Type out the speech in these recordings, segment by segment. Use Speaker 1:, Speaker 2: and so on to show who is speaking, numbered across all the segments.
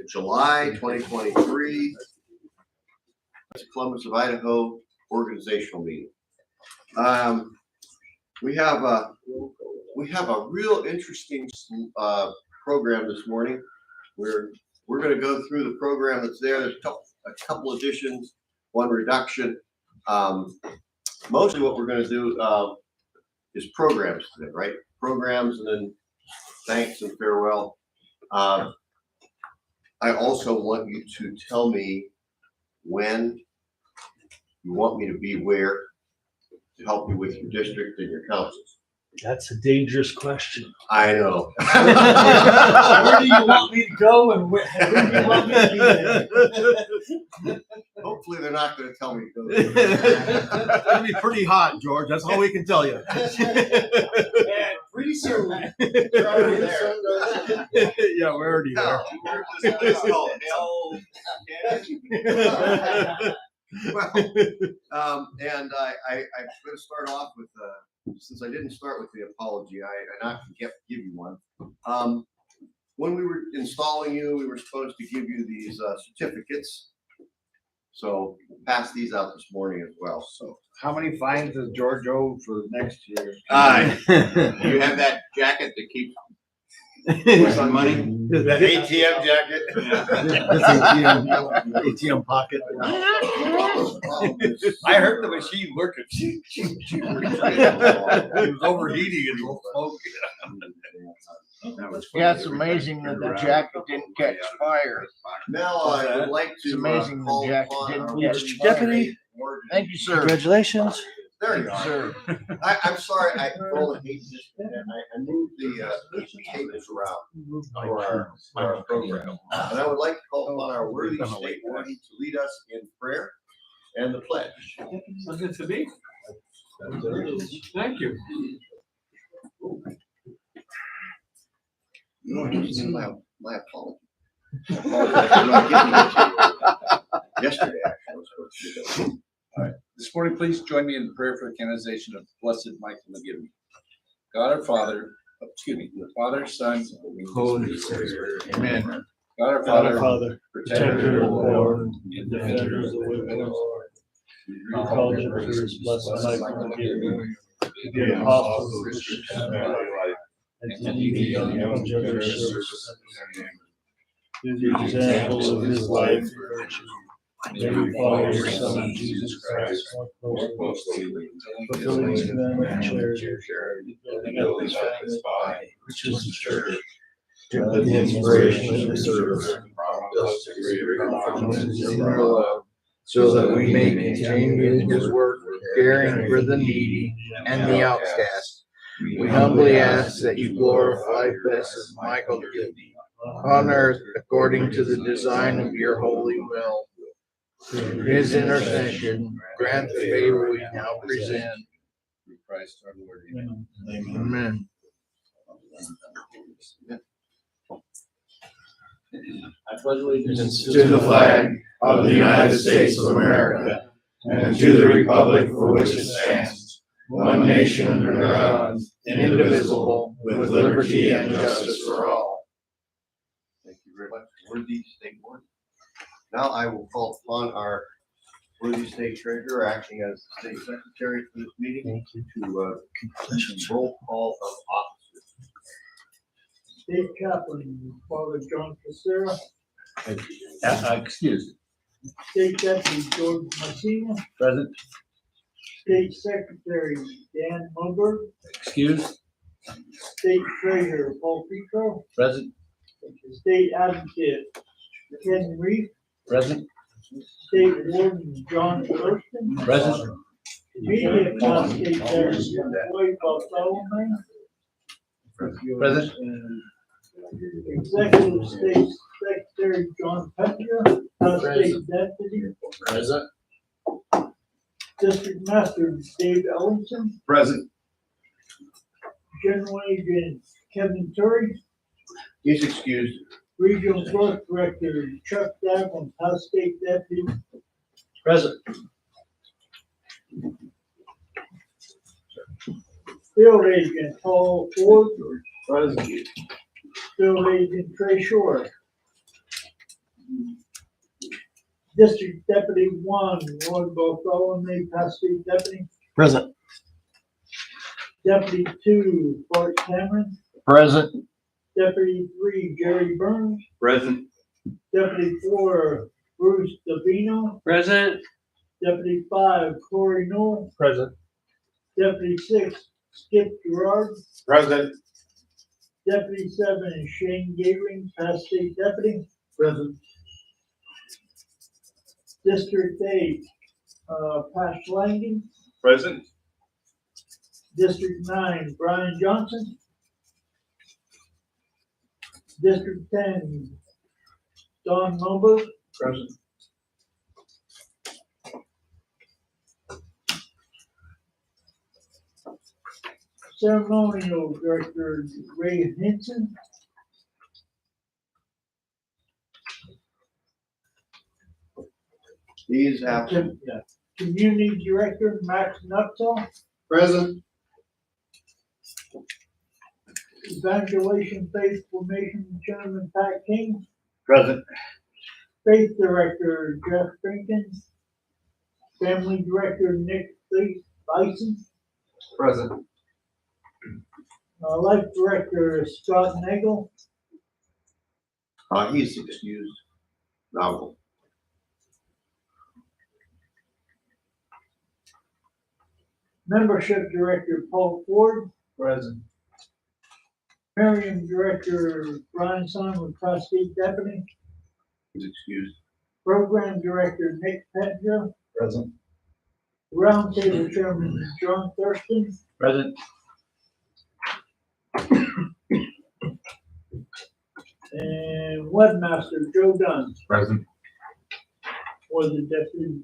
Speaker 1: July 2023. Columbus of Idaho organizational meeting. We have a real interesting program this morning. We're going to go through the program that's there. There's a couple additions, one reduction. Mostly what we're going to do is programs today, right? Programs and then thanks and farewell. I also want you to tell me when you want me to be where to help you with your district and your councils.
Speaker 2: That's a dangerous question.
Speaker 1: I know.
Speaker 2: Where do you want me to go and where do you want me to be there?
Speaker 1: Hopefully they're not going to tell me to go.
Speaker 3: It's gonna be pretty hot, George. That's all we can tell you.
Speaker 2: And pretty soon, you're already there.
Speaker 3: Yeah, we're already there.
Speaker 1: Well, and I'm going to start off with, since I didn't start with the apology, I not give you one. When we were installing you, we were supposed to give you these certificates. So we'll pass these out this morning as well.
Speaker 4: So how many fines does George owe for next year?
Speaker 1: You have that jacket to keep
Speaker 4: some money?
Speaker 1: that ATM jacket.
Speaker 3: ATM pocket.
Speaker 4: I heard the machine working. It was overheating and smoke.
Speaker 5: Yeah, it's amazing that the jacket didn't catch fire.
Speaker 1: Now I would like to
Speaker 5: It's amazing the
Speaker 1: call
Speaker 5: jacket
Speaker 1: upon
Speaker 5: didn't
Speaker 1: our
Speaker 5: catch
Speaker 1: worthy
Speaker 5: fire.
Speaker 2: Deputy.
Speaker 5: Thank you, sir.
Speaker 2: Congratulations.
Speaker 1: There you are.
Speaker 5: Sir.
Speaker 1: I'm sorry, I rolled a hate this, and I moved the tables around for our program. And I would like to call upon our worthy state warden to lead us in prayer and the pledge.
Speaker 6: Sounds good to me. Thank you.
Speaker 1: You don't have to see my apology. I apologize for not giving it to you yesterday, actually. I was supposed to do that.
Speaker 4: This morning, please join me in prayer for the canonization of Blessed Michael McGivney. God our Father, the Father, Son, Holy Spirit. Amen. God our Father, protector of the Lord, and defenders of the Lord.
Speaker 2: We call to first blessed Michael McGivney, to be an apostle of Christian life, and to lead the young generous service. Through the example of his life and virtue, may we follow your Son, Jesus Christ, more closely, fulfilling his commandment and charity, building up his body, which is the church, to the inspiration of the service, prompt us to greater confidence in our love,
Speaker 5: So that we may continue in his work, caring for the needy and the outcast. We humbly ask that you glorify Blessed Michael McGivney on earth according to the design of your holy will. Through his intercession, grant the favor we now present.
Speaker 4: Through Christ our Lord.
Speaker 5: Amen.
Speaker 4: I pledge allegiance
Speaker 5: To the flag of the United States of America and to the republic for which it stands, one nation under God, indivisible, with liberty and justice for all.
Speaker 1: Thank you very much, worthy state warden. Now I will call upon our worthy state treasurer acting as the state secretary for this meeting to roll call of officers.
Speaker 7: State Chaplain, Father John Casera.
Speaker 4: excuse.
Speaker 7: State Deputy George Messina.
Speaker 4: Present.
Speaker 7: State Secretary Dan Mulberg.
Speaker 4: Excuse.
Speaker 7: State Treasurer Paul Pico.
Speaker 4: Present.
Speaker 7: State Advocate Ken Reed.
Speaker 4: Present.
Speaker 7: State Warden John Thurston.
Speaker 4: Present.
Speaker 7: Media Class State Secretary Lloyd Bartholomew.
Speaker 4: Present.
Speaker 7: Executive State Secretary John Petria. Class State Deputy.
Speaker 4: Present.
Speaker 7: District Master Dave Ellingson.
Speaker 4: Present.
Speaker 7: General Agent Kevin Turry.
Speaker 1: He's excused.
Speaker 7: Regional Growth Director Chuck Davin, House State Deputy.
Speaker 4: Present.
Speaker 7: Field Agent Paul Ford.
Speaker 4: Present.
Speaker 7: Field Agent Trey Shore. District Deputy 1, Lloyd Bartholomew, Pass State Deputy.
Speaker 3: Present.
Speaker 7: Deputy 2, Bart Cameron.
Speaker 5: Present.
Speaker 7: Deputy 3, Jerry Burns.
Speaker 3: Present.
Speaker 7: Deputy 4, Bruce Davino.
Speaker 2: Present.
Speaker 7: Deputy 5, Corey Noel.
Speaker 3: Present.
Speaker 7: Deputy 6, Skip Gerard.
Speaker 3: Present.
Speaker 7: Deputy 7, Shane Gaving, Pass State Deputy.
Speaker 3: Present.
Speaker 7: District 8, Pat Langen.
Speaker 3: Present.
Speaker 7: District 9, Brian Johnson. District 10, Don Mulber.
Speaker 3: Present.
Speaker 7: Ceremonial Director Ray Hinson.
Speaker 1: He's absent.
Speaker 7: Community Director Max Nutzel.
Speaker 3: Present.
Speaker 7: Evaluation Faith Formation Chairman Pat King.
Speaker 3: Present.
Speaker 7: Faith Director Jeff Jenkins. Family Director Nick Bison.
Speaker 3: Present.
Speaker 7: Life Director Scott Nagel.
Speaker 1: He's excused. No.
Speaker 7: Membership Director Paul Ford.
Speaker 3: Present.
Speaker 7: Marion Director Brian Simon, Cross State Deputy.
Speaker 1: He's excused.
Speaker 7: Program Director Nick Petja.
Speaker 3: Present.
Speaker 7: Roundtable Chairman John Thurston.
Speaker 3: Present.
Speaker 7: And Webmaster Joe Dunn.
Speaker 3: Present.
Speaker 7: Was the deputy.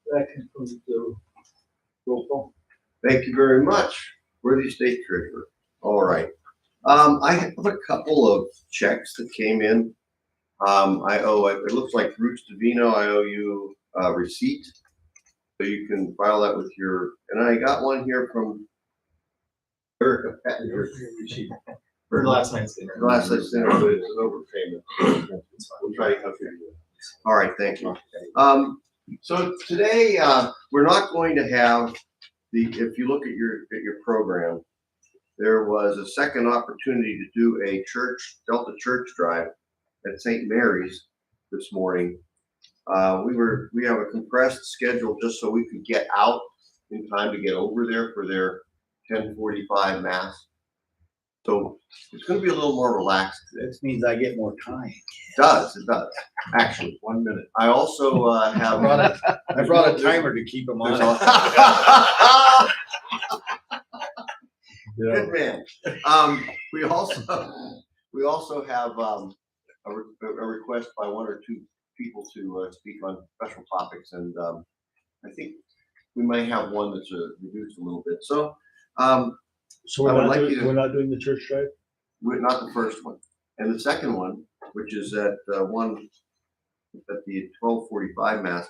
Speaker 7: That concludes the roll call.
Speaker 1: Thank you very much. Worthy State Treasurer. All right. I have a couple of checks that came in. It looks like Bruce Davino, I owe you a receipt. So you can file that with your, and I got one here from Erica Pettinger.
Speaker 3: For last night's dinner.
Speaker 1: Last night's dinner, but it's an overpayment. We'll try to help you. All right, thank you. So today, we're not going to have if you look at your program, there was a second opportunity to do a Delta Church drive at St. Mary's this morning. We have a compressed schedule just so we could get out in time to get over there for their 10:45 mass. So it's going to be a little more relaxed today.
Speaker 3: This means I get more time.
Speaker 1: It does. Actually, 1 minute. I also have.
Speaker 3: I brought a timer to keep them on.
Speaker 1: Good man. We also have a request by one or two people to speak on special topics, and I think we might have one that's reduced a little bit. So,
Speaker 2: So
Speaker 1: I would like you to-
Speaker 2: we're not doing the church drive?
Speaker 1: we're not the first one, and the second one, which is at the 12:45 mass.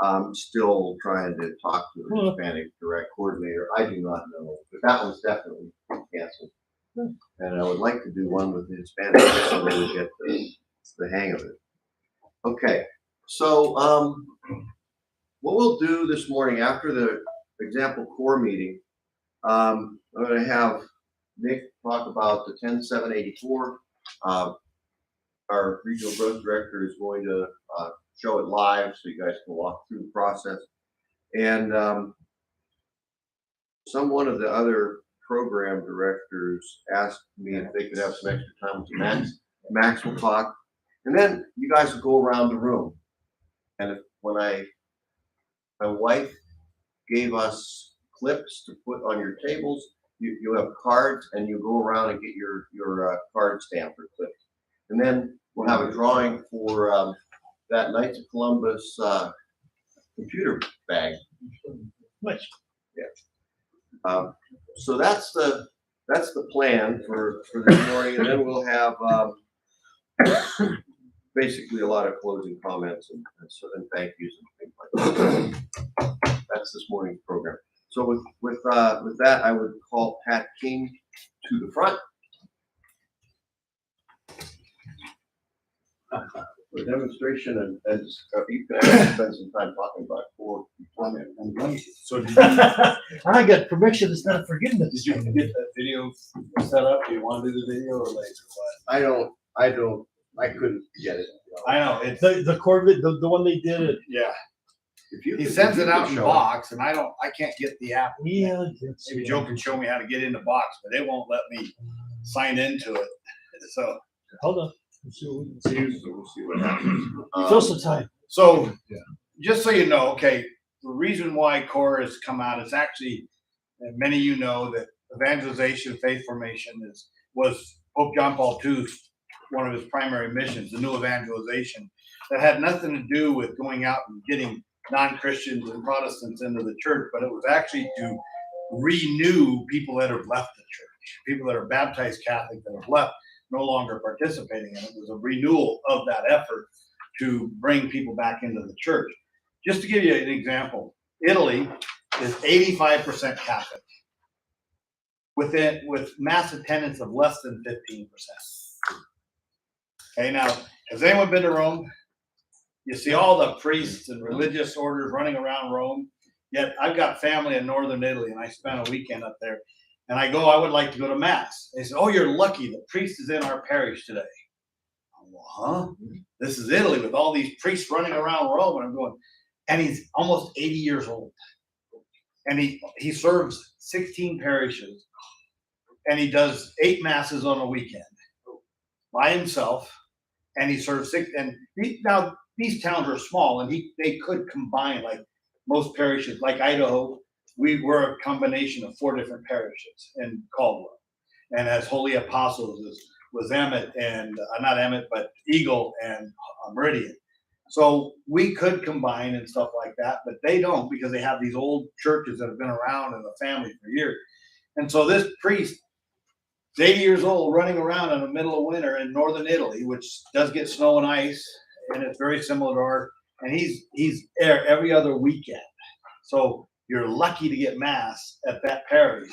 Speaker 1: I'm still trying to talk to the Hispanic direct coordinator. I do not know, but that one's definitely canceled. And I would like to do one with the Hispanic so they would get the hang of it. Okay, so what we'll do this morning after the example core meeting, I'm going to have Nick talk about the 10-784. Our regional growth director is going to show it live so you guys can walk through the process. And one of the other program directors asked me if they could have some extra time with Max. Max will talk, and then you guys will go around the room. And my wife gave us clips to put on your tables. You have cards, and you go around and get your card stamped or clipped. And then we'll have a drawing for that Knights of Columbus computer bag.
Speaker 2: Nice.
Speaker 1: Yeah. So that's the plan for this morning, and then we'll have basically a lot of closing comments and thank yous and things like that. That's this morning's program. So with that, I would call Pat King to the front. for demonstration and you can actually spend some time talking about core deployment.
Speaker 3: So did
Speaker 2: I got permission instead of forgetting it.
Speaker 3: you get that video set up? Do you want to do the video or later?
Speaker 1: I couldn't get it.
Speaker 3: I know, it's,
Speaker 2: The Corvette, the one they did it.
Speaker 3: yeah.
Speaker 1: If you
Speaker 3: He
Speaker 1: could-
Speaker 3: sends
Speaker 1: if
Speaker 3: it
Speaker 1: you
Speaker 3: out
Speaker 1: could
Speaker 3: in
Speaker 1: show
Speaker 3: box and I can't get the app.
Speaker 2: Yeah.
Speaker 3: Maybe Joe can show me how to get into box, but they won't let me sign into it. So,
Speaker 2: Hold on. Let's see what we can see.
Speaker 1: We'll see what happens.
Speaker 2: Fill some time.
Speaker 3: so just so you know, okay, the reason why CORE has come out is actually, and many of you know that evangelization, faith formation was Pope John Paul II's one of his primary missions, the new evangelization, that had nothing to do with going out and getting non-Christians and Protestants into the church, but it was actually to renew people that have left the church, people that are baptized Catholic that have left, no longer participating in it. It was a renewal of that effort to bring people back into the church. Just to give you an example, Italy is 85% Catholic, with mass attendance of less than 15%. Okay, now, has anyone been to Rome? You see all the priests and religious orders running around Rome. Yet I've got family in northern Italy, and I spent a weekend up there. And I go, I would like to go to mass. They said, oh, you're lucky. The priest is in our parish today. I'm well, huh? This is Italy with all these priests running around Rome. And I'm going, and he's almost 80 years old. And he serves 16 parishes. And he does 8 masses on a weekend by himself. And he serves 6. And now these towns are small, and they could combine, like most parishes, like Idaho. We were a combination of 4 different parishes in Caldwell, and as holy apostles was Emmett and not Emmett, but Eagle and Meridian. So we could combine and stuff like that, but they don't, because they have these old churches that have been around in the family for years. And so this priest is 80 years old, running around in the middle of winter in northern Italy, which does get snow and ice, and it's very similar to ours. And he's there every other weekend. So you're lucky to get mass at that parish.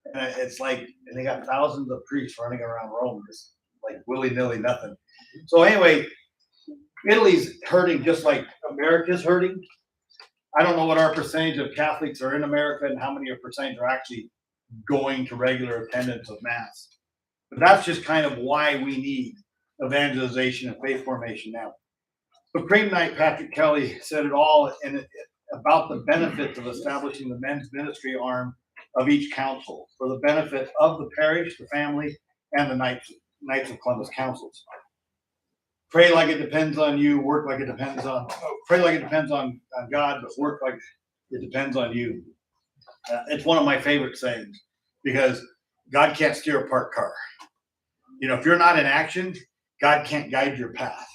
Speaker 3: And it's like, and they got thousands of priests running around Rome, just like willy-nilly nothing. So anyway, Italy's hurting just like America's hurting. I don't know what our percentage of Catholics are in America and how many percentage are actually going to regular attendance of mass. But that's just kind of why we need evangelization and faith formation now. Supreme Knight Patrick Kelly said it all about the benefits of establishing the men's ministry arm of each council for the benefit of the parish, the family, and the Knights of Columbus councils. Pray like it depends on you, work like it depends on, pray like it depends on God, but work like it depends on you. It's one of my favorite sayings, because God can't steer a parked car. You know, if you're not in action, God can't guide your path.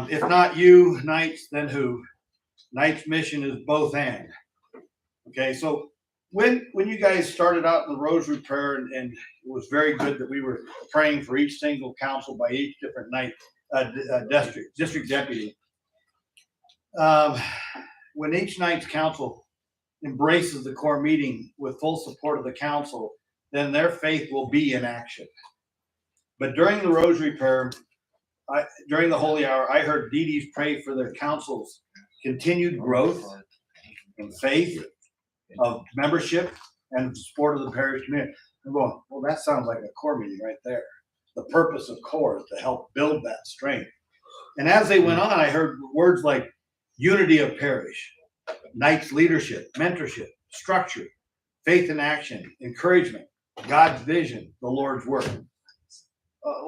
Speaker 3: If not you, Knights, then who? Knight's mission is both and. Okay, so when you guys started out in the rosary prayer, and it was very good that we were praying for each single council by each different Knight district deputy. When each Knight's council embraces the core meeting with full support of the council, then their faith will be in action. But during the rosary prayer, during the holy hour, I heard DDs pray for their council's continued growth in faith, of membership, and support of the parish community. I'm going, well, that sounds like a core meeting right there. The purpose of core is to help build that strength. And as they went on, I heard words like unity of parish, Knight's leadership, mentorship, structure, faith in action, encouragement, God's vision, the Lord's work.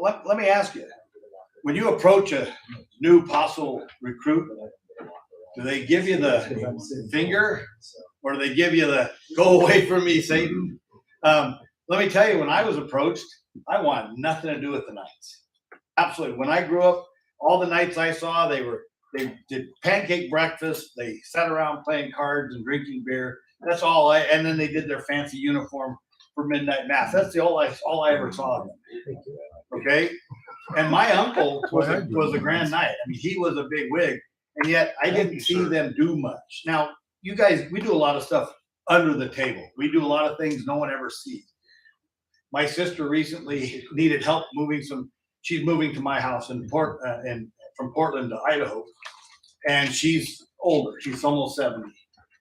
Speaker 3: Let me ask you, when you approach a new apostle recruit, do they give you the finger, or do they give you the go away from me, Satan? Let me tell you, when I was approached, I wanted nothing to do with the Knights. Absolutely. When I grew up, all the Knights I saw, they did pancake breakfast. They sat around playing cards and drinking beer. That's all. And then they did their fancy uniform for midnight mass. That's all I ever saw of them. Okay. And my uncle was a Grand Knight. I mean, he was a big wig, and yet I didn't see them do much. Now, you guys, we do a lot of stuff under the table. We do a lot of things no one ever sees. My sister recently needed help moving some she's moving to my house in from Portland to Idaho. And she's older, she's almost 70.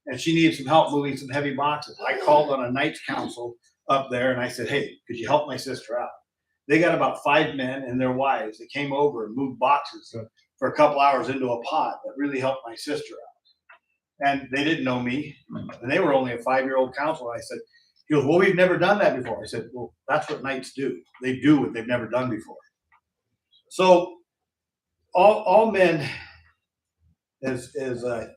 Speaker 3: And she needs some help moving some heavy boxes. I called on a Knights Council up there and I said, hey, could you help my sister out? They got about 5 men and their wives that came over and moved boxes for a couple hours into a pod that really helped my sister out. And they didn't know me, and they were only a 5-year-old council. I said, he goes, well, we've never done that before. I said, well, that's what Knights do. They do what they've never done before. So all men, as I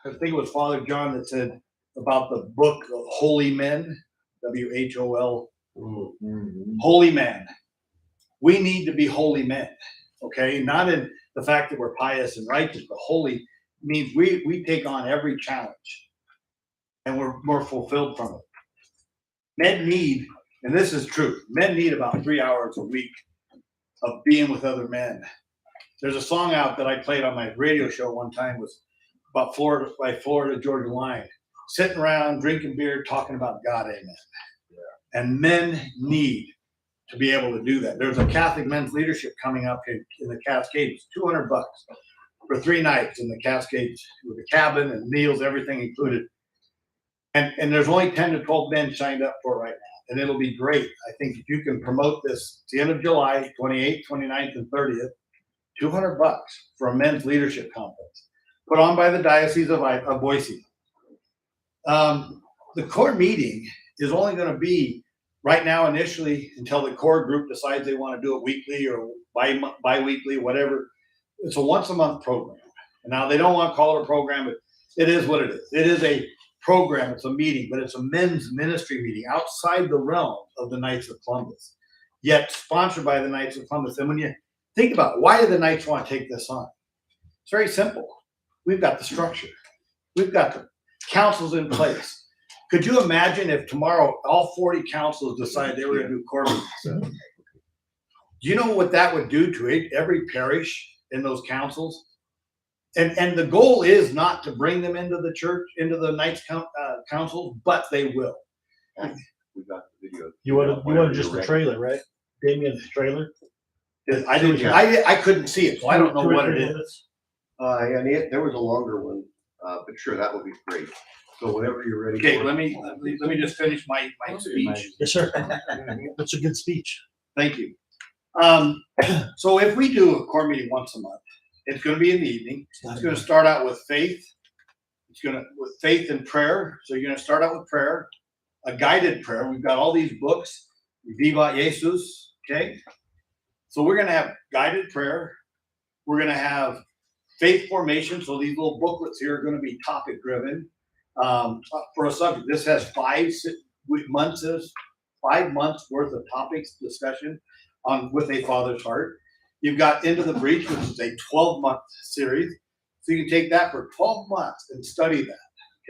Speaker 3: think it was Father John that said about the book of Holy Men, WHOL, holy man. We need to be holy men, okay? Not in the fact that we're pious and righteous, but holy means we take on every challenge and we're more fulfilled from it. Men need, and this is true, men need about 3 hours a week of being with other men. There's a song out that I played on my radio show one time, was about Florida, by Florida Georgia Line, sitting around drinking beer, talking about God, amen. Yeah. And men need to be able to do that. There's a Catholic men's leadership coming up in the Cascades, $200 for 3 nights in the Cascades with a cabin and meals, everything included. And there's only 10 to 12 men signed up for it right now. And it'll be great. I think if you can promote this, it's the end of July, 28th, 29th, and 30th, $200 for a men's leadership conference put on by the Diocese of Boise. The core meeting is only going to be right now initially until the core group decides they want to do it weekly or bi-weekly, whatever. It's a once-a-month program. And now they don't want to call it a program, but it is what it is. It is a program, it's a meeting, but it's a men's ministry meeting outside the realm of the Knights of Columbus, yet sponsored by the Knights of Columbus. And when you think about it, why do the Knights want to take this on? It's very simple. We've got the structure. We've got the councils in place. Could you imagine if tomorrow all 40 councils decided they were going to do core meetings? Do you know what that would do to every parish in those councils? And the goal is not to bring them into the church, into the Knights council, but they will.
Speaker 1: We got the video.
Speaker 2: You wanted just a trailer, right? Damien's trailer?
Speaker 3: I couldn't see it, so I don't know what it is.
Speaker 1: And there was a longer one, but sure, that would be great. So whenever you're ready.
Speaker 3: Okay,
Speaker 1: for it.
Speaker 3: let me just finish my speech.
Speaker 2: Yes, sir. That's a good speech.
Speaker 3: Thank you. So if we do a core meeting once a month, it's going to be in the evening. It's going to start out with faith. With faith and prayer. So you're going to start out with prayer, a guided prayer. We've got all these books, Viva Jesus. Okay. So we're going to have guided prayer. We're going to have faith formation. So these little booklets here are going to be topic driven for a subject. This has 5 months worth of topics discussion on with a father's heart. You've got Into the Breach, which is a 12-month series. So you can take that for 12 months and study that,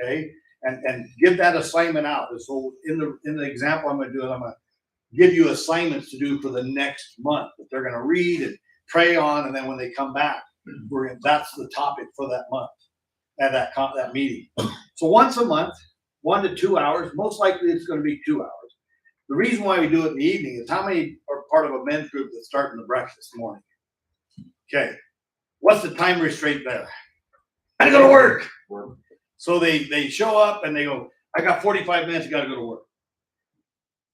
Speaker 3: okay? And give that assignment out. So in the example I'm going to do, I'm going to give you assignments to do for the next month that they're going to read and pray on, and then when they come back, that's the topic for that month at that meeting. So once a month, 1 to 2 hours. Most likely it's going to be 2 hours. The reason why we do it in the evening is how many are part of a men's group that's starting the breakfast in the morning? Okay. What's the time restraint there? I gotta go to work. So they show up and they go, I got 45 minutes, you gotta go to work.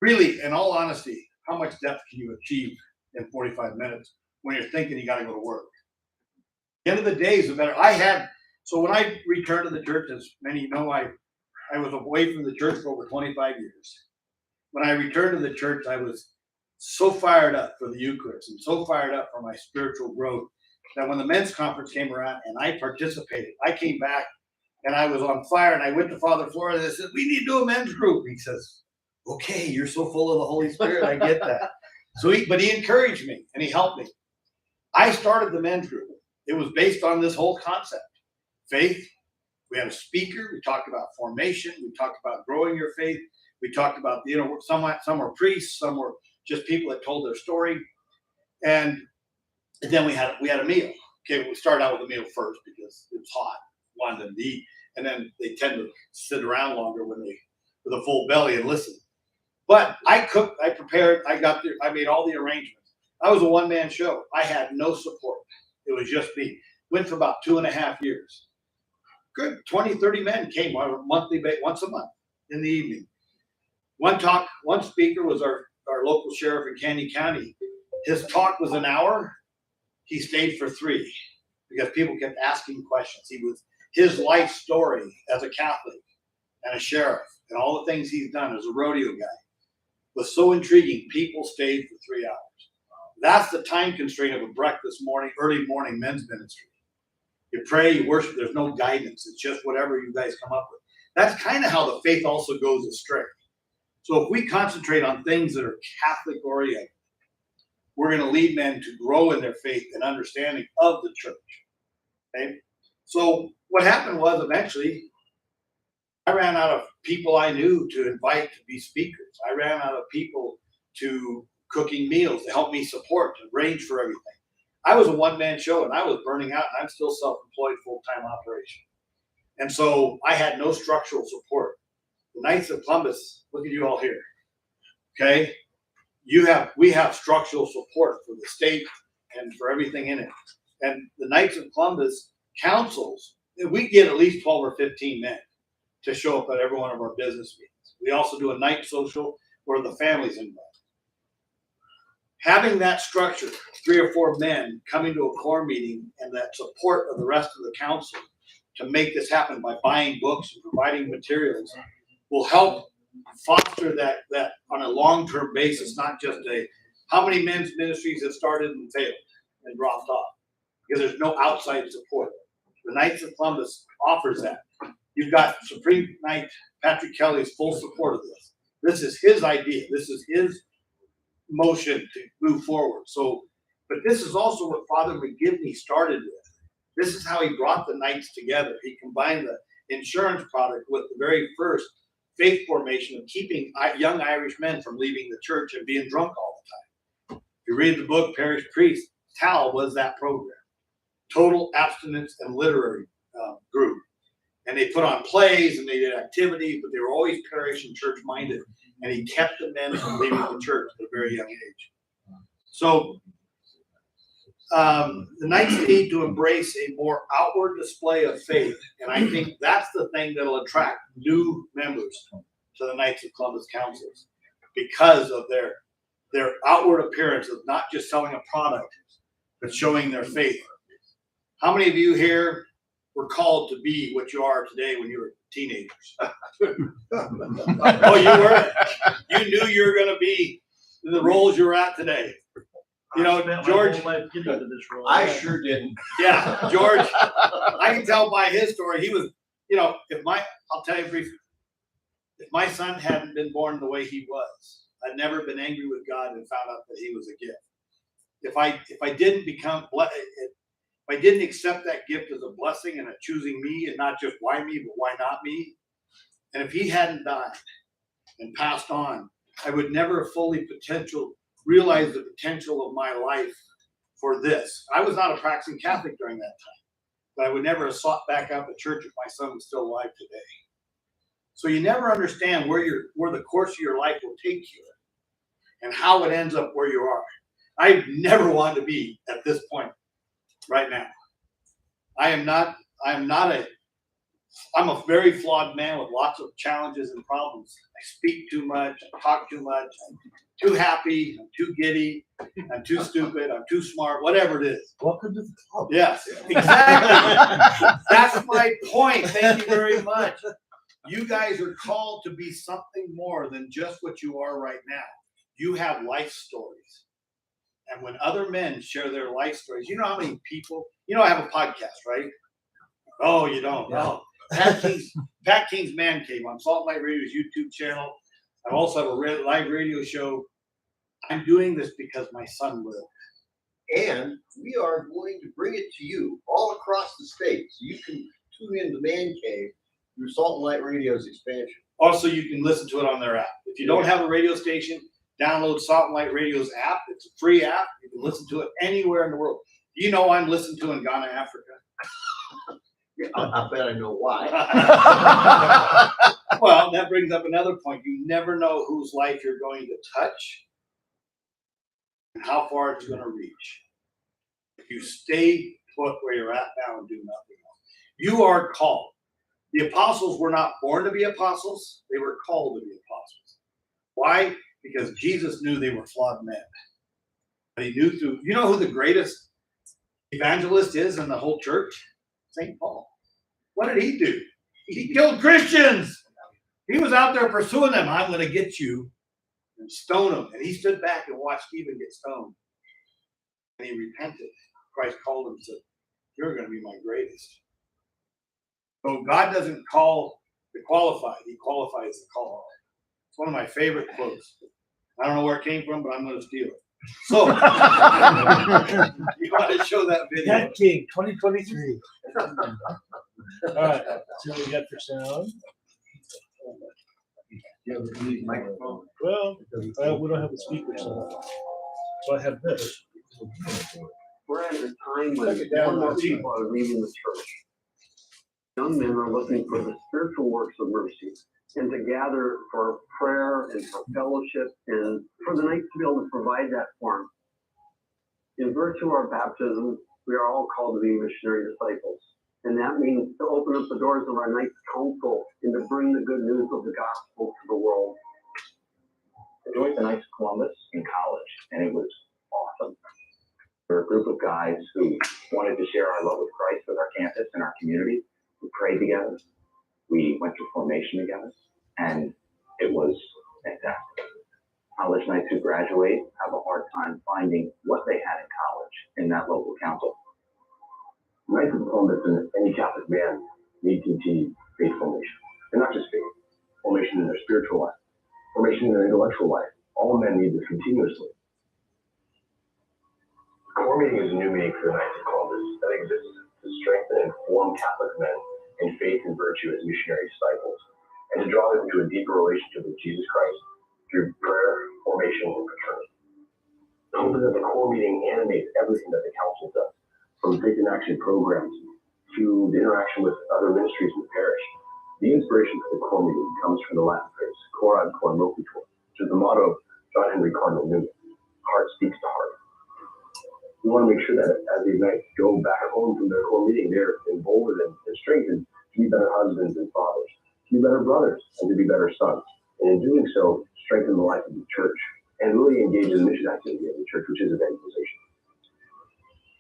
Speaker 3: Really, in all honesty, how much depth can you achieve in 45 minutes when you're thinking you gotta go to work? At the end of the day is better. So when I returned to the church, as many know, I was away from the church for over 25 years. When I returned to the church, I was so fired up for the Eucharist and so fired up for my spiritual growth that when the men's conference came around and I participated, I came back and I was on fire, and I went to Father Flores and I said, we need to do a men's group. He says, okay, you're so full of the Holy Spirit. I get that. But he encouraged me and he helped me. I started the men's group. It was based on this whole concept. Faith. We had a speaker. We talked about formation. We talked about growing your faith. We talked about, some were priests, some were just people that told their story. And then we had a meal. Okay, we started out with a meal first because it was hot, wanted them to eat. And then they tend to sit around longer with a full belly and listen. But I cooked, I prepared, I made all the arrangements. I was a one-man show. I had no support. It was just me. Went for about 2.5 years. Good 20, 30 men came on a monthly basis, once a month in the evening. One speaker was our local sheriff in Canyon County. His talk was an hour. He stayed for 3 because people kept asking questions. His life story as a Catholic and a sheriff and all the things he's done as a rodeo guy was so intriguing. People stayed for 3 hours. That's the time constraint of a breakfast early morning men's ministry. You pray, you worship, there's no guidance. It's just whatever you guys come up with. That's kind of how the faith also goes astray. So if we concentrate on things that are Catholic oriented, we're going to lead men to grow in their faith and understanding of the church. Okay? So what happened was eventually I ran out of people I knew to invite to be speakers. I ran out of people to cooking meals to help me support, to arrange for everything. I was a one-man show and I was burning out, and I'm still self-employed full-time operation. And so I had no structural support. The Knights of Columbus, look at you all here. Okay? We have structural support for the state and for everything in it. And the Knights of Columbus councils, we get at least 12 or 15 men to show up at every one of our business meetings. We also do a night social where the family's involved. Having that structure, 3 or 4 men coming to a core meeting and that support of the rest of the council to make this happen by buying books and providing materials will help foster that on a long-term basis, not just how many men's ministries have started and failed and dropped off because there's no outside support. The Knights of Columbus offers that. You've got Supreme Knight Patrick Kelly's full support of this. This is his idea. This is his motion to move forward. So, but this is also what Father McGivney started with. This is how he brought the Knights together. He combined the insurance product with the very first faith formation of keeping young Irish men from leaving the church and being drunk all the time. If you read the book Parish Priest, TAL was that program. Total Abstinence and Literary Group. And they put on plays and they did activities, but they were always parish and church minded. And he kept the men from leaving the church at a very young age. So the Knights need to embrace a more outward display of faith. And I think that's the thing that'll attract new members to the Knights of Columbus councils because of their outward appearance of not just selling a product, but showing their faith. How many of you here were called to be what you are today when you were teenagers? Oh, you were? You knew you were going to be in the roles you're at today. You know, George,
Speaker 1: I sure didn't.
Speaker 3: yeah, George, I can tell by his story, he was, I'll tell you briefly, if my son hadn't been born the way he was, I'd never been angry with God and found out that he was a gift. If I didn't accept that gift as a blessing and a choosing me and not just why me, but why not me, and if he hadn't died and passed on, I would never fully realize the potential of my life for this. I was not a practicing Catholic during that time, but I would never have sought back out the church if my son was still alive today. So you never understand where the course of your life will take you and how it ends up where you are. I never wanted to be at this point right now. I'm a very flawed man with lots of challenges and problems. I speak too much, I talk too much, I'm too happy, I'm too giddy, I'm too stupid, I'm too smart, whatever it is.
Speaker 2: Welcome to the club.
Speaker 3: Yes, exactly. That's my point. Thank you very much. You guys are called to be something more than just what you are right now. You have life stories. And when other men share their life stories, you know how many people, I have a podcast, right? Oh, you don't? No. Pat King's Man Cave on Salt Light Radio's YouTube channel. I also have a live radio show. I'm doing this because my son lived.
Speaker 1: And we are going to bring it to you all across the state. So you can tune in to Man Cave through Salt and Light Radio's expansion.
Speaker 3: Also, you can listen to it on their app. If you don't have a radio station, download Salt and Light Radio's app. It's a free app. You can listen to it anywhere in the world. You know I'm listened to in Ghana, Africa.
Speaker 1: Yeah, I bet I know why.
Speaker 3: Well, that brings up another point. You never know whose life you're going to touch and how far it's gonna reach. If you stay put where you're at now and do nothing else. You are called. The apostles were not born to be apostles, they were called to be apostles. Why? Because Jesus knew they were flawed men. But he knew through, you know who the greatest evangelist is in the whole church? St. Paul. What did he do? He killed Christians. He was out there pursuing them. I'm going to get you and stone them. And he stood back and watched Stephen get stoned. And he repented. Christ called him and said, you're going to be my greatest. So God doesn't call the qualified. He qualifies the called. It's one of my favorite quotes. I don't know where it came from, but I'm going to steal it. So, you want to show that video?
Speaker 2: Cat King 2023. All right, see what we got for sound.
Speaker 1: Microphone.
Speaker 2: Well, we don't have a speaker, so I have this.
Speaker 6: We're at a time when more and more people are leaving the church. Young men are looking for the spiritual works of mercy and to gather for prayer and for fellowship and for the night to be able to provide that for them. In virtue of our baptism, we are all called to be missionary disciples. And that means to open up the doors of our Knights Council and to bring the good news of the gospel to the world.
Speaker 8: I joined the Knights of Columbus in college, and it was awesome. We were a group of guys who wanted to share our love of Christ with our campus and our community. We prayed together. We went through formation together, and it was fantastic. College Knights who graduate have a hard time finding what they had in college in that local council.
Speaker 6: Knights of Columbus and any Catholic man need continued faith formation. And not just faith, formation in their spiritual life, formation in their intellectual life. All men need this continuously. The core meeting is a new meeting for the Knights of Columbus that exists to strengthen and form Catholic men in faith and virtue as missionary disciples, and to draw them into a deeper relationship with Jesus Christ through prayer, formation, and fraternity. The hope is that the core meeting animates everything that the council does, from faith in action programs to the interaction with other ministries in the parish. The inspiration for the core meeting comes from the Latin phrase, cor ad cor movetur, which is the motto of John Henry Cardinal Newman, heart speaks to heart. We want to make sure that as these Knights go back home from their core meeting, they're emboldened and strengthened to be better husbands and fathers, to be better brothers, and to be better sons. And in doing so, strengthen the life of the church and really engage in the mission activity of the church, which is evangelization.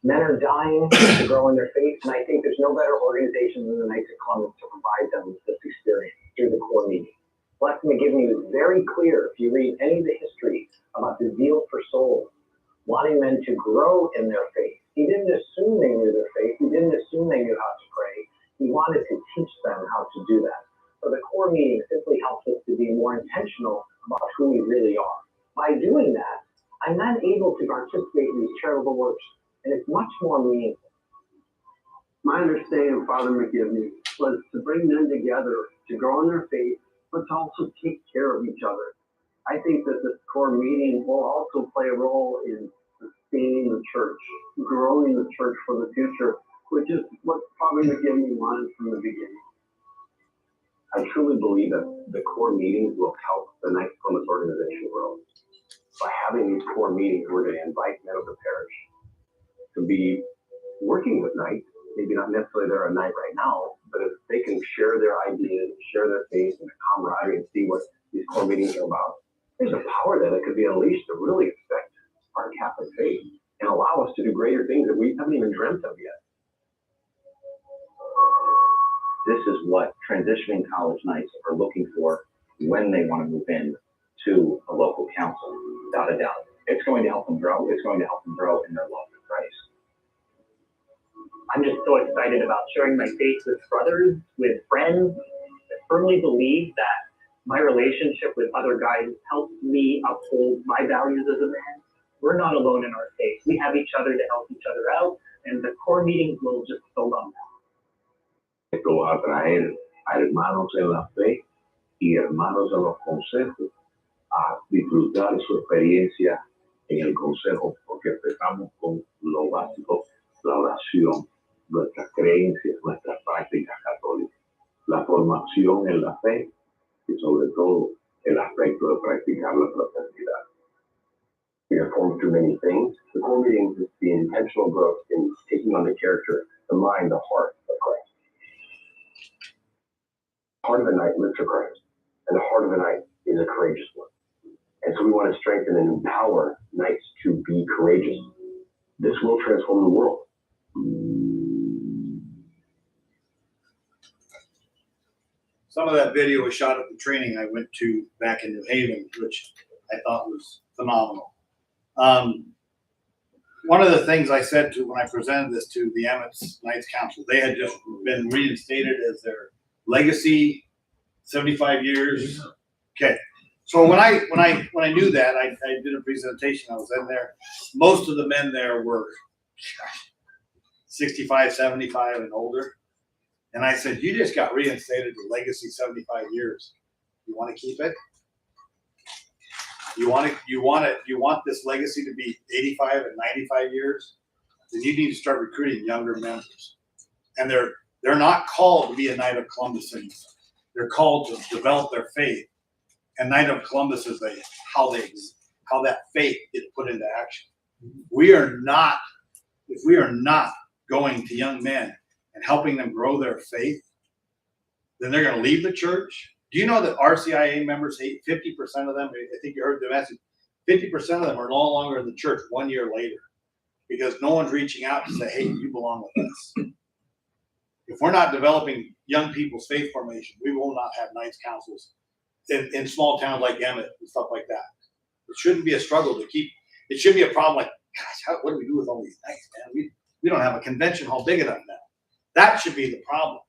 Speaker 8: Men are dying to grow in their faith, and I think there's no better organization than the Knights of Columbus to provide them with this experience through the core meeting. Blessed McGivney was very clear, if you read any of the history, about the zeal for souls, wanting men to grow in their faith. He didn't assume they knew their faith. He didn't assume they knew how to pray. He wanted to teach them how to do that. So the core meeting simply helps us to be more intentional about who we really are. By doing that, I'm then able to participate in these charitable works, and it's much more meaningful.
Speaker 6: My understanding of Father McGivney was to bring men together to grow in their faith, but to also take care of each other. I think that this core meeting will also play a role in sustaining the church, growing the church for the future, which is what Father McGivney wanted from the beginning. I truly believe that the core meetings will help the Knights of Columbus organization grow. By having these core meetings, we're going to invite men of the parish to be working with Knights. Maybe not necessarily they're a Knight right now, but if they can share their ideas, share their faith and camaraderie and see what these core meetings are about, there's a power there that could be unleashed to really affect our Catholic faith and allow us to do greater things that we haven't even dreamt of yet.
Speaker 8: This is what transitioning college Knights are looking for when they want to move in to a local council, without a doubt. It's going to help them grow. It's going to help them grow in their love for Christ.
Speaker 9: I'm just so excited about sharing my faith with brothers, with friends. I firmly believe that my relationship with other guys helps me uphold my values as a man. We're not alone in our faith. We have each other to help each other out, and the core meetings will just build on that.
Speaker 6: Esto va a traer a hermanos en la fe y hermanos en los consejos a disfrutar su experiencia en el consejo, porque empezamos con lo básico, la oración, nuestras creencias, nuestras prácticas católicas, la formación en la fe y sobre todo el aspecto de practicar la fraternidad. We are formed through many things. The core meeting is the intentional growth in taking on the character, the mind, the heart of Christ. Heart of the knight lives for Christ, and the heart of the knight is a courageous one. And so we want to strengthen and empower knights to be courageous. This will transform the world.
Speaker 3: Some of that video was shot at the training I went to back in New Haven, which I thought was phenomenal. One of the things I said to when I presented this to the Emmets Knights Council, they had just been reinstated as their legacy, 75 years. Okay, so when I knew that, I did a presentation. I was in there. Most of the men there were 65, 75 and older. And I said, you just got reinstated to legacy 75 years. You want to keep it? You want this legacy to be 85 and 95 years? Then you need to start recruiting younger members. And they're not called to be a Knight of Columbus anymore. They're called to develop their faith. And Knight of Columbus is how that faith is put into action. If we are not going to young men and helping them grow their faith, then they're going to leave the church. Do you know that RCIA members, 50% of them, I think you heard the message, 50% of them are no longer in the church 1 year later because no one's reaching out to say, hey, you belong with us. If we're not developing young people's faith formation, we will not have Knights councils in small towns like Emmett and stuff like that. It shouldn't be a struggle to keep, it should be a problem like, gosh, what do we do with all these Knights, man? We don't have a convention hall big enough now. That should be the problem.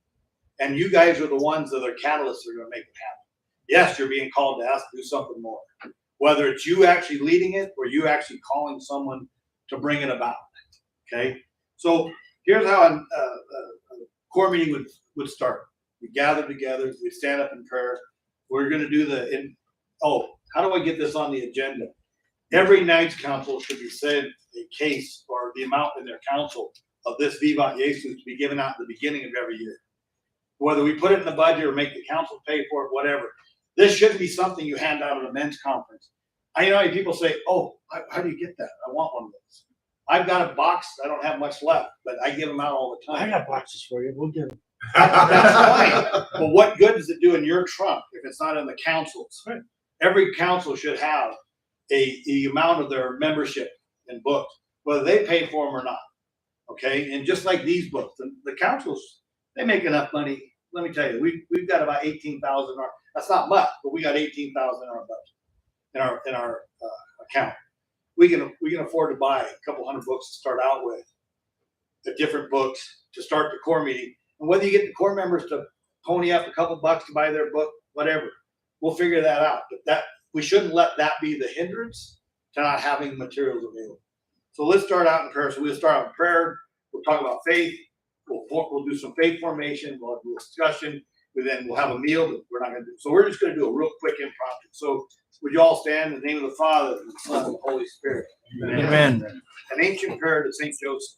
Speaker 3: And you guys are the ones that are catalysts that are going to make it happen. Yes, you're being called to ask to do something more. Whether it's you actually leading it or you actually calling someone to bring it about. Okay? So here's how a core meeting would start. We gather together. We stand up in prayer. We're going to do how do I get this on the agenda? Every Knights Council should be said a case or the amount in their council of this Vivat Jesus to be given out at the beginning of every year. Whether we put it in the budget or make the council pay for it, whatever. This shouldn't be something you hand out at a men's conference. I know people say, oh, how do you get that? I want one of those. I've got a box. I don't have much left, but I give them out all the time.
Speaker 2: I got boxes for you. We'll get them.
Speaker 3: That's fine. But what good does it do in your trunk if it's not in the council's?
Speaker 2: Right.
Speaker 3: Every council should have the amount of their membership in books, whether they pay for them or not. Okay, and just like these books, the councils, they make enough money. Let me tell you, we've got about 18,000. That's not much, but we got 18,000 in our budget, in our account. We can afford to buy a couple hundred books to start out with, the different books to start the core meeting. And whether you get the core members to pony up a couple bucks to buy their book, whatever, we'll figure that out. But we shouldn't let that be the hindrance to not having materials available. So let's start out in prayer. So we'll start out in prayer. We'll talk about faith. We'll do some faith formation. We'll have a discussion. We'll have a meal, but we're not going to do. So we're just going to do a real quick impromptu. So would you all stand in the name of the Father, and the Son, and the Holy Spirit?
Speaker 5: Amen.
Speaker 3: An ancient prayer to Saint Joseph.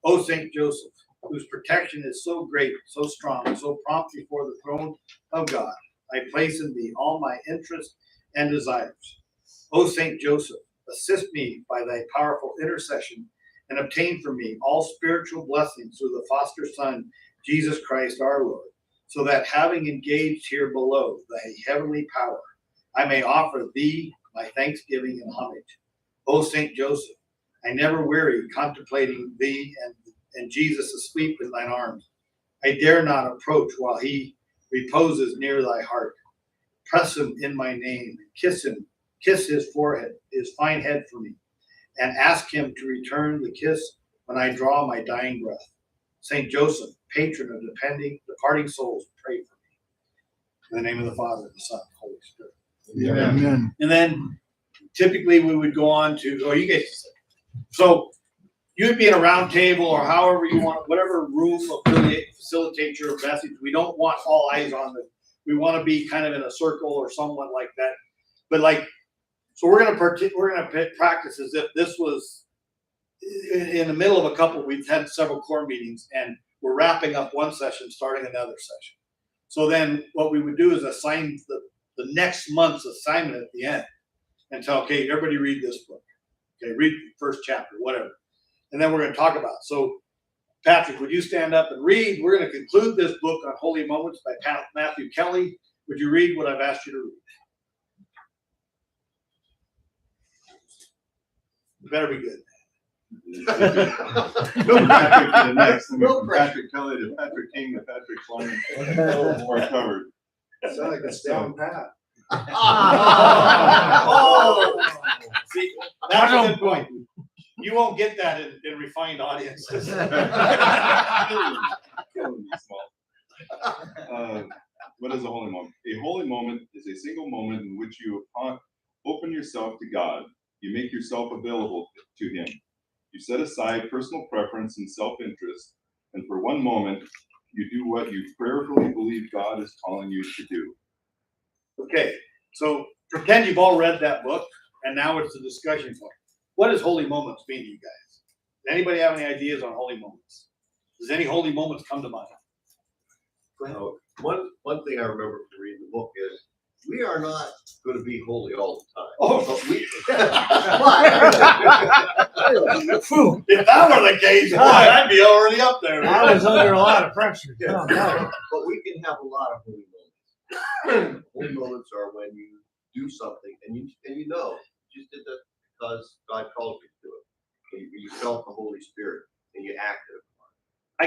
Speaker 3: O Saint Joseph, whose protection is so great, so strong, so prompt before the throne of God, I place in thee all my interests and desires. O Saint Joseph, assist me by thy powerful intercession and obtain for me all spiritual blessings through the foster Son, Jesus Christ our Lord, so that having engaged here below thy heavenly power, I may offer thee my thanksgiving and homage. O Saint Joseph, I never weary contemplating thee and Jesus asleep in thine arms. I dare not approach while he reposes near thy heart. Press him in my name, kiss his forehead, his fine head for me, and ask him to return the kiss when I draw my dying breath. Saint Joseph, patron of departing souls, pray for me. In the name of the Father, the Son, and the Holy Spirit.
Speaker 5: Amen.
Speaker 3: And then typically we would go on to, you guys, so you'd be in a round table or however you want, whatever room will facilitate your message. We don't want all eyes on it. We want to be kind of in a circle or somewhat like that. But so we're going to practice as if this was in the middle of a couple. We've had several core meetings and we're wrapping up one session, starting another session. So then what we would do is assign the next month's assignment at the end. and tell, okay, everybody read this book. Okay, read the first chapter, whatever. And then we're going to talk about it. So, Patrick, would you stand up and read? We're going to conclude this book on Holy Moments by Matthew Kelly. Would you read what I've asked you to read? It better be good.
Speaker 10: From Patrick to the next, I mean, from Patrick Kelly to Patrick King to Patrick Sloan. We're covered.
Speaker 11: Sounds like it's down pat.
Speaker 3: Oh, see, that's a good point. You won't get that in refined audiences.
Speaker 10: Killing me, small. What is a holy moment? A holy moment is a single moment in which you open yourself to God. You make yourself available to Him. You set aside personal preference and self-interest, and for one moment, you do what you prayerfully believe God is calling you to do.
Speaker 3: Okay, so pretend you've all read that book, and now it's the discussion point. What does holy moments mean to you guys? Does anybody have any ideas on holy moments? Does any holy moments come to mind?
Speaker 1: One thing I remember from reading the book is we are not going to be holy all the time.
Speaker 3: Oh,
Speaker 1: But we,
Speaker 3: if that were the case, boy, I'd be already up there.
Speaker 2: I was under a lot of pressure.
Speaker 1: Yeah. But we can have a lot of holy moments. Holy moments are when you do something and you know you just did that because God called you to do it. And you felt the Holy Spirit and you acted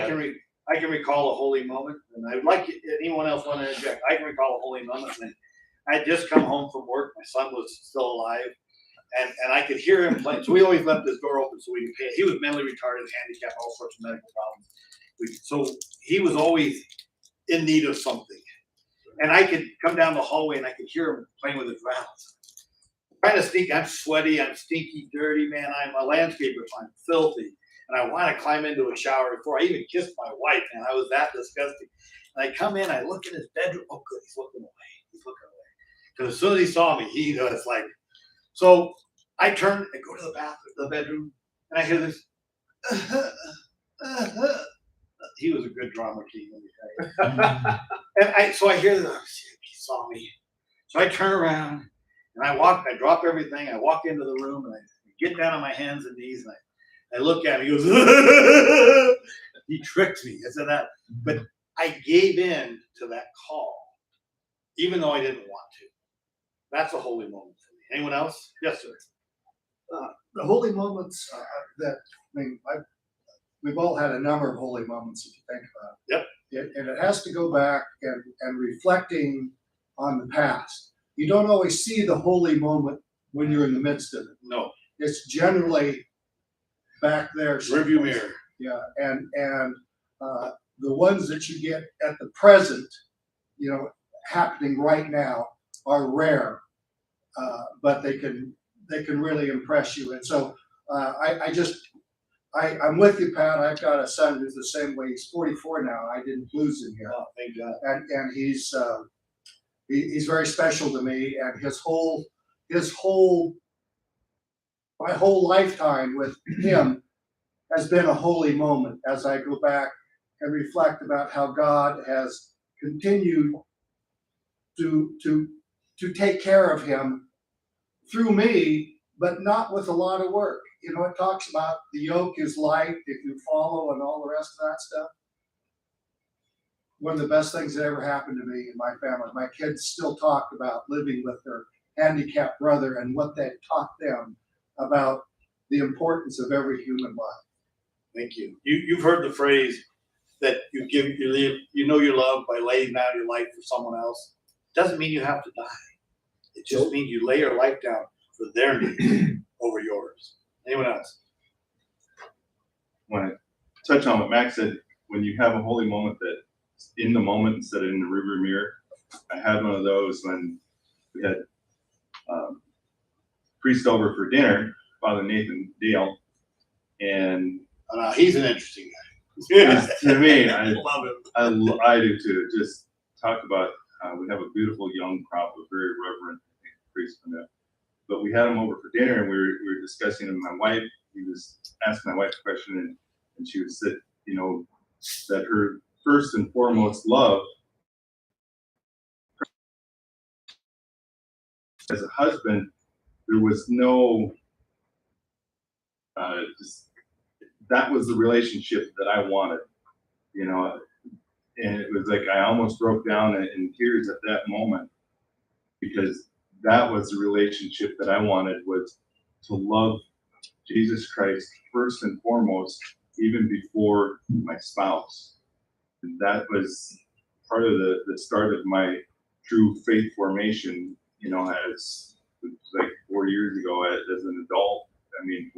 Speaker 1: upon it.
Speaker 3: I can recall a holy moment, and I'd like anyone else want to interject. I can recall a holy moment when I had just come home from work. My son was still alive, and I could hear him playing. So we always left his door open so we could pay. He was mentally retarded, handicapped, all sorts of medical problems. So he was always in need of something. And I could come down the hallway and I could hear him playing with his valves. Trying to sneak, I'm sweaty, I'm stinky, dirty, man. I'm a landscaper, so I'm filthy. And I want to climb into a shower before I even kissed my wife, man. I was that disgusting. And I come in, I look in his bedroom. Oh, good, he's looking away. He's looking away. Because as soon as he saw me, he was like, so I turn and go to the bathroom, the bedroom, and I hear this. He was a good drama king, let me tell you. And so I hear this. Oh, shit, he saw me. So I turn around and I drop everything. I walk into the room and I get down on my hands and knees and I look at him. He goes, he tricked me. I said that, but I gave in to that call, even though I didn't want to. That's a holy moment for me. Anyone else? Yes, sir.
Speaker 11: The holy moments we've all had a number of holy moments if you think about it.
Speaker 3: Yep.
Speaker 11: And it has to go back and reflecting on the past. You don't always see the holy moment when you're in the midst of it.
Speaker 3: No.
Speaker 11: It's generally back there.
Speaker 3: Rearview mirror.
Speaker 11: Yeah, and the ones that you get at the present, happening right now are rare, but they can really impress you. And so I'm with you, Pat. I've got a son who's the same way. He's 44 now. I didn't lose him yet.
Speaker 3: Oh, thank God.
Speaker 11: And he's very special to me. And my whole lifetime with him has been a holy moment as I go back and reflect about how God has continued to take care of him through me, but not with a lot of work. It talks about the yoke is light if you follow and all the rest of that stuff. One of the best things that ever happened to me and my family. My kids still talk about living with their handicapped brother and what that taught them about the importance of every human life.
Speaker 3: Thank you. You've heard the phrase that you know you're loved by laying down your life for someone else. Doesn't mean you have to die. It just means you lay your life down for their needs over yours. Anyone else?
Speaker 10: I want to touch on what Max said. When you have a holy moment that's in the moment instead of in the rearview mirror, I had one of those when we had priest over for dinner, Father Nathan Dale, and
Speaker 3: he's an interesting guy.
Speaker 10: to me, I
Speaker 3: love him.
Speaker 10: I do too. Just talk about we have a beautiful young crop of very reverent priests from there. But we had him over for dinner, and we were discussing, and my wife, he was asking my wife a question, and she was said, that her first and foremost love as a husband, there was no, that was the relationship that I wanted, you know, and it was like I almost broke down in tears at that moment, because that was the relationship that I wanted, was to love Jesus Christ first and foremost, even before my spouse. And that was part of the start of my true faith formation, you know, as like 4 years ago as an adult. I mean,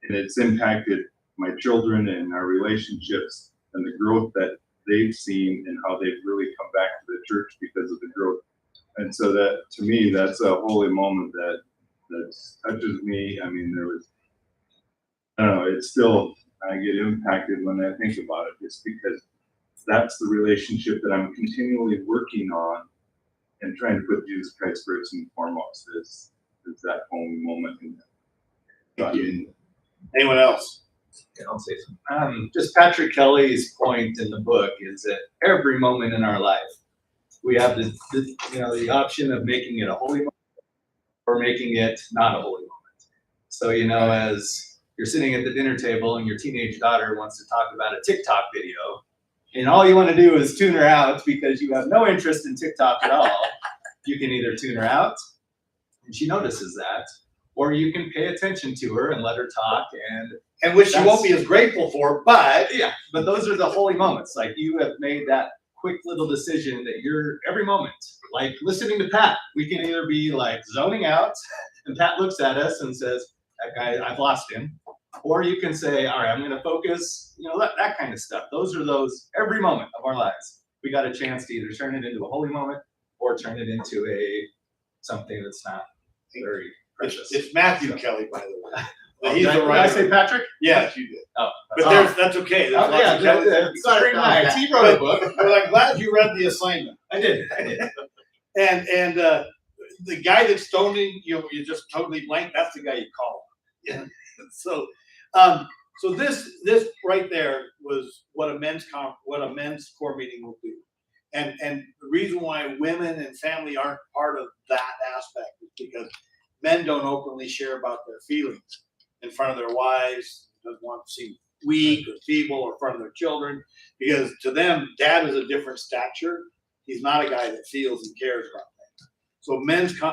Speaker 10: and it's impacted my children and our relationships and the growth that they've seen and how they've really come back to the church because of the growth. And so that, to me, that's a holy moment that touches me. I mean, I don't know, it's still, I get impacted when I think about it, just because that's the relationship that I'm continually working on and trying to put Jesus Christ first and foremost is that holy moment.
Speaker 3: Anyone else?
Speaker 12: Yeah, I'll say something. Just Patrick Kelly's point in the book is that every moment in our life, we have the option of making it a holy moment or making it not a holy moment. So, as you're sitting at the dinner table and your teenage daughter wants to talk about a TikTok video, and all you want to do is tune her out because you have no interest in TikTok at all, you can either tune her out and she notices that, or you can pay attention to her and let her talk,
Speaker 3: and which you won't be as grateful for, but
Speaker 12: but those are the holy moments. Like, you have made that quick little decision that you're every moment, like listening to Pat, we can either be like zoning out and Pat looks at us and says, that guy, I've lost him. Or you can say, all right, I'm going to focus, that kind of stuff. Those are those every moment of our lives. We got a chance to either turn it into a holy moment or turn it into something that's not very precious.
Speaker 3: It's Matthew Kelly, by the way.
Speaker 12: He's the writer. Did I say Patrick?
Speaker 3: Yes, you did.
Speaker 12: Oh,
Speaker 3: but that's okay. There's lots of Kellys.
Speaker 12: He wrote a book.
Speaker 3: But I'm glad you read the assignment.
Speaker 12: I did.
Speaker 3: And the guy that's stoning you just totally blank. That's the guy you call. Yeah. So this right there was what a men's core meeting will do. And the reason why women and family aren't part of that aspect is because men don't openly share about their feelings in front of their wives, doesn't want to seem weak or feeble or in front of their children, because to them, dad is a different stature. He's not a guy that feels and cares about things. So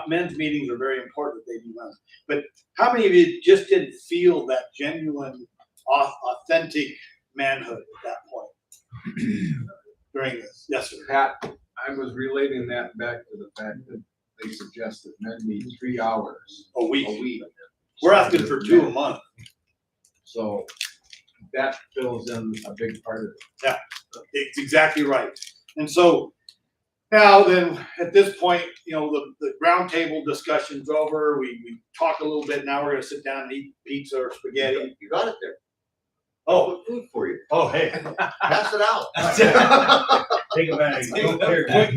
Speaker 3: men's meetings are very important that they do that. But how many of you just didn't feel that genuine, authentic manhood at that point during this? Yes, sir.
Speaker 4: Pat, I was relating that back to the fact that they suggest that men need 3 hours
Speaker 3: a week.
Speaker 4: We're
Speaker 3: asking for 2 a month.
Speaker 4: So that fills in a big part of it.
Speaker 3: Yeah, it's exactly right. And so now then, at this point, the roundtable discussion's over. We talk a little bit. Now we're going to sit down and eat pizza or spaghetti.
Speaker 1: You got it there.
Speaker 3: Oh,
Speaker 1: Food for you.
Speaker 3: oh, hey.
Speaker 1: Pass it out.
Speaker 2: Take a bag.
Speaker 3: Here,
Speaker 2: Here,
Speaker 3: quick.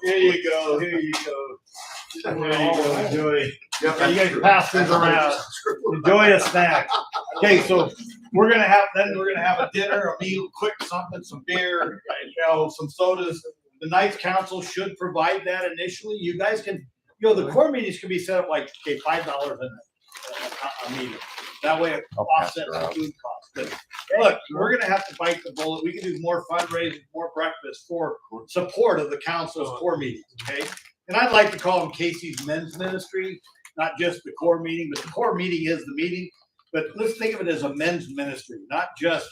Speaker 3: Here you go. Enjoy. You guys pass these around. Enjoy a snack. Okay, so we're gonna have a dinner, a meal, quick something, some beer, some sodas. The Knights Council should provide that initially. You guys can, the core meetings can be set up like, okay, $5 a meeting. That way it offsets the food costs. But look, we're gonna have to bite the bullet. We can do more fundraising, more breakfast for support of the council's core meetings, okay? And I'd like to call them Casey's Men's Ministry, not just the core meeting, but the core meeting is the meeting. But let's think of it as a men's ministry, not just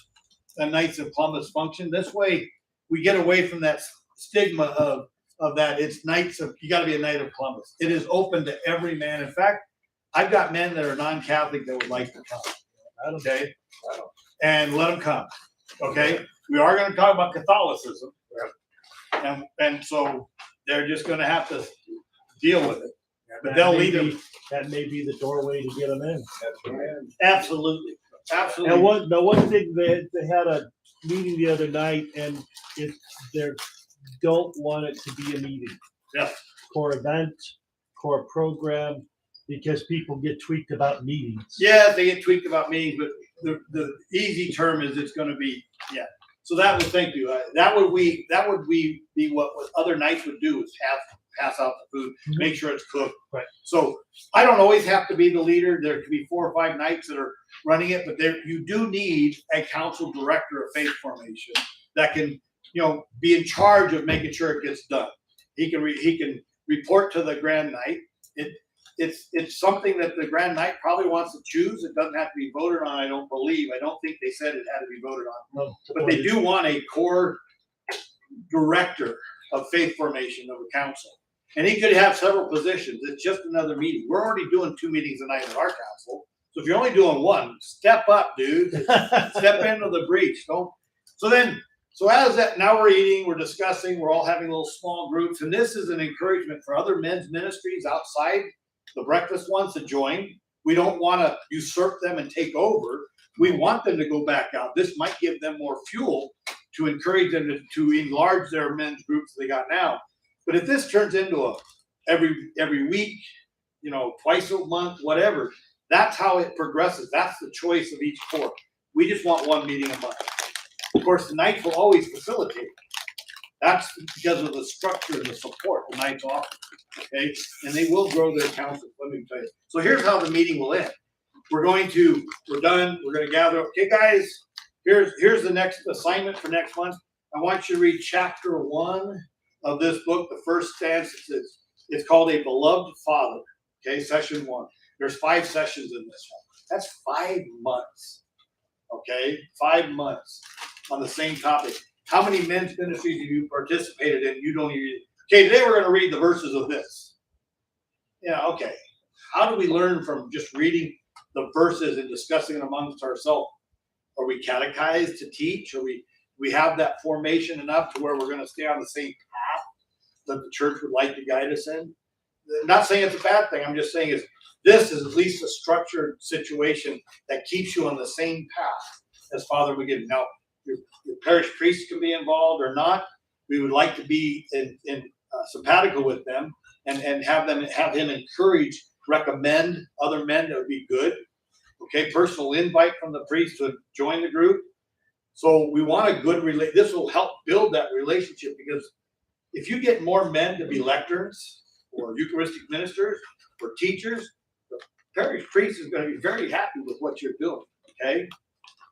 Speaker 3: a Knights of Columbus function. This way we get away from that stigma of that. It's you gotta be a Knight of Columbus. It is open to every man. In fact, I've got men that are non-Catholic that would like to come, okay? And let them come, okay? We are going to talk about Catholicism, and so they're just going to have to deal with it. But they'll lead them.
Speaker 2: That may be the doorway to get them in.
Speaker 3: Absolutely.
Speaker 2: And one thing, they had a meeting the other night, and they don't want it to be a meeting.
Speaker 3: Yeah.
Speaker 2: Core event, core program, because people get tweaked about meetings.
Speaker 3: Yeah, they get tweaked about meetings, but the easy term is it's going to be, So that would, thank you, that would be what other nights would do, is pass out the food, make sure it's cooked.
Speaker 2: Right.
Speaker 3: So I don't always have to be the leader. There could be 4 or 5 nights that are running it, but you do need a council director of faith formation that can, be in charge of making sure it gets done. He can report to the Grand Night. It's something that the Grand Night probably wants to choose. It doesn't have to be voted on, I don't believe. I don't think they said it had to be voted on.
Speaker 2: No,
Speaker 3: But they do want a core director of faith formation of a council. And he could have several positions. It's just another meeting. We're already doing 2 meetings a night at our council. So if you're only doing 1, step up, dude. Step into the breach. So as that, now we're eating, we're discussing, we're all having little small groups. And this is an encouragement for other men's ministries outside the breakfast ones to join. We don't want to usurp them and take over. We want them to go back out. This might give them more fuel to encourage them to enlarge their men's groups they got now. But if this turns into every week, twice a month, whatever, that's how it progresses. That's the choice of each core. We just want 1 meeting a month. Of course, the nights will always facilitate. That's because of the structure and the support the nights offer. Okay, and they will grow their council. Let me tell you. So here's how the meeting will end. We're done. We're going to gather. Okay, guys. Here's the next assignment for next month. I want you to read chapter 1 of this book. The first stanza is, it's called A Beloved Father. Okay, session 1. There's 5 sessions in this one. That's 5 months. Okay, 5 months on the same topic. How many men's ministries have you participated in? You don't even. Okay, today we're going to read the verses of this. Yeah, okay. How do we learn from just reading the verses and discussing it amongst ourselves? Are we catechized to teach? Or we have that formation enough to where we're going to stay on the same path that the church would like to guide us in? I'm not saying it's a bad thing. I'm just saying this is at least a structured situation that keeps you on the same path as Father would give. Now, your parish priest can be involved or not. We would like to be in sabbatical with them and have him encourage, recommend other men that would be good. Okay, personal invite from the priest to join the group. So we want a good this will help build that relationship, because if you get more men to be lectors or Eucharistic ministers or teachers, the parish priest is going to be very happy with what you're doing. Okay,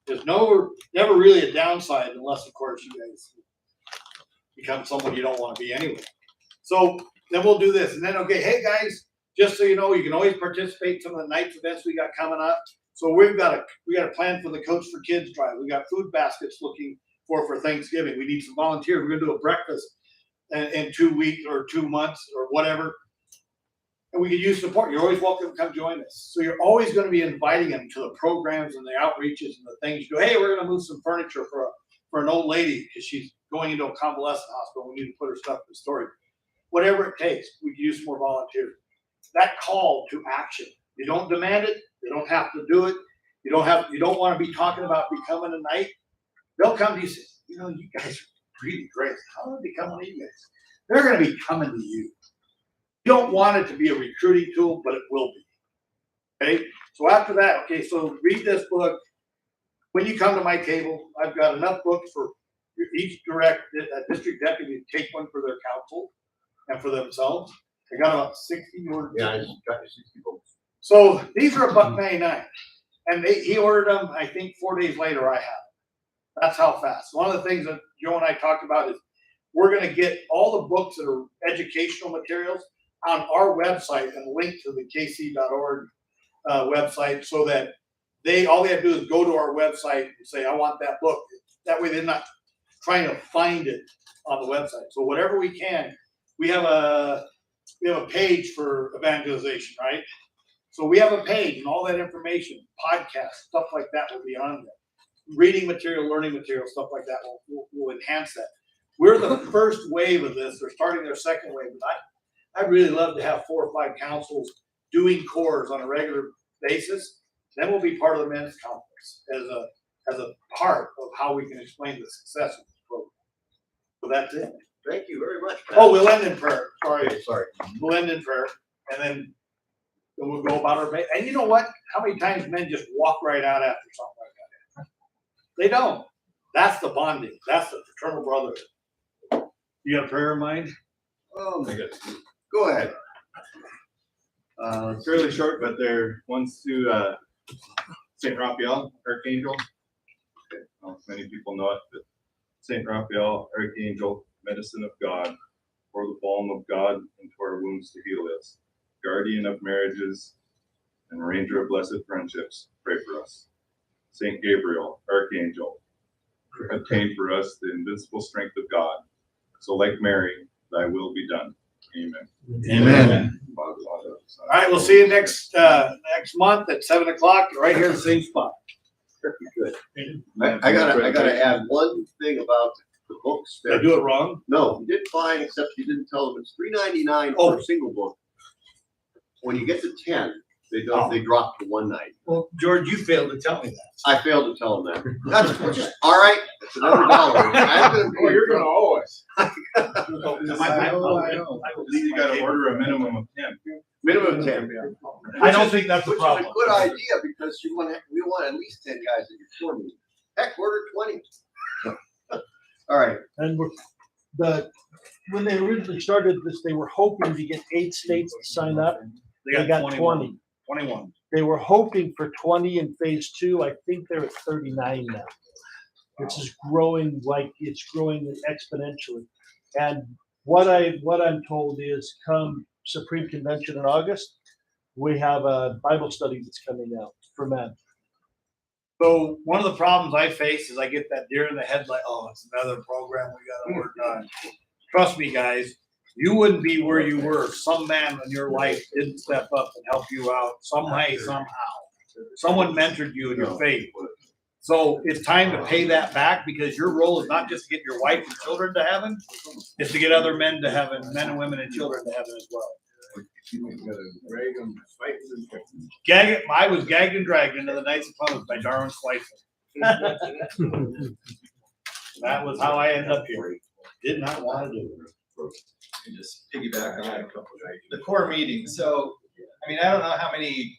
Speaker 3: there's never really a downside, unless of course you guys become someone you don't want to be anyway. So then we'll do this, and then okay, hey guys, just so you know, you can always participate in some of the nights events we got coming up. So we got a plan for the Coach for Kids drive. We got food baskets looking for Thanksgiving. We need some volunteers. We're gonna do a breakfast in 2 weeks or 2 months or whatever. And we could use support. You're always welcome to come join us. So you're always going to be inviting them to the programs and the outreaches and the things. You go, hey, we're going to move some furniture for an old lady because she's going into a convalescent hospital. We need to put her stuff in storage. Whatever it takes, we can use more volunteers. That call to action. You don't demand it. You don't have to do it. You don't want to be talking about becoming a knight. They'll come to you and say, you guys are really great. How do they come to you guys? They're going to be coming to you. You don't want it to be a recruiting tool, but it will be. Okay. So after that, okay, so read this book. When you come to my table, I've got enough books for each district deputy to take one for their council and for themselves. I got about 60 orders.
Speaker 1: Yeah, I got 60 books.
Speaker 3: So these are $1.99, and he ordered them. I think 4 days later, I have them. That's how fast. One of the things that Joe and I talked about is we're going to get all the books that are educational materials on our website and link to the kc.org website, so that all they have to do is go to our website and say, I want that book. That way they're not trying to find it on the website. So whatever we can, we have a page for evangelization, right? So we have a page, and all that information, podcasts, stuff like that will be on there. Reading material, learning material, stuff like that will enhance that. We're the first wave of this. They're starting their second wave, but I'd really love to have 4 or 5 councils doing cores on a regular basis. Then we'll be part of the men's conference as a part of how we can explain the success of this program. So that's it.
Speaker 1: Thank you very much.
Speaker 3: Oh, we'll end in prayer. Sorry.
Speaker 1: Sorry.
Speaker 3: We'll end in prayer, and then we'll go about our day. And you know what? How many times men just walk right out after something like that? They don't. That's the bonding. That's the fraternal brotherhood. You got a prayer in mind?
Speaker 1: Go ahead.
Speaker 10: It's fairly short, but they're ones to Saint Raphael, Archangel. Many people know it, but Saint Raphael, Archangel, medicine of God, pour the balm of God into our wounds to heal us. Guardian of marriages and arranger of blessed friendships, pray for us. Saint Gabriel, Archangel, obtain for us the invincible strength of God. So like Mary, thy will be done. Amen.
Speaker 3: Amen.
Speaker 10: Father, Son,
Speaker 3: All right, we'll see you next month at 7 o'clock, right here in the same spot.
Speaker 1: Good. I gotta add one thing about the books.
Speaker 3: Did I do it wrong?
Speaker 1: No, you did fine, except you didn't tell them it's $3.99 for a single book. When you get to 10, they drop to $1.90.
Speaker 3: Well, George, you failed to tell me that.
Speaker 1: I failed to tell them that. That's just, all right, it's another dollar. I'm gonna be.
Speaker 4: You're gonna owe us.
Speaker 10: I believe you gotta order a minimum of 10.
Speaker 1: Minimum 10.
Speaker 3: I don't think that's a
Speaker 1: Which is
Speaker 3: problem.
Speaker 1: a good idea, because we want at least 10 guys at your tour meeting. Heck, order 20. All right.
Speaker 7: And when they originally started this, they were hoping to get 8 states to sign up. They got 20.
Speaker 3: 21.
Speaker 7: They were hoping for 20 in phase 2. I think they're at 39 now, which is growing it's growing exponentially. And what I'm told is, come Supreme Convention in August, we have a Bible study that's coming out for men.
Speaker 3: So one of the problems I face is I get that deer in the headlight. Oh, it's another program we gotta work on. Trust me, guys, you wouldn't be where you were if some man in your life didn't step up and help you out some way, somehow. Someone mentored you in your faith. So it's time to pay that back, because your role is not just to get your wife and children to heaven, it's to get other men to heaven, men and women and children to heaven as well. I was gagged and dragged into the Knights of Columbus by Darwin Schweitzer. That was how I ended up here. Did not want to do it.
Speaker 12: And just piggyback on the core meeting. So, I mean, I don't know how many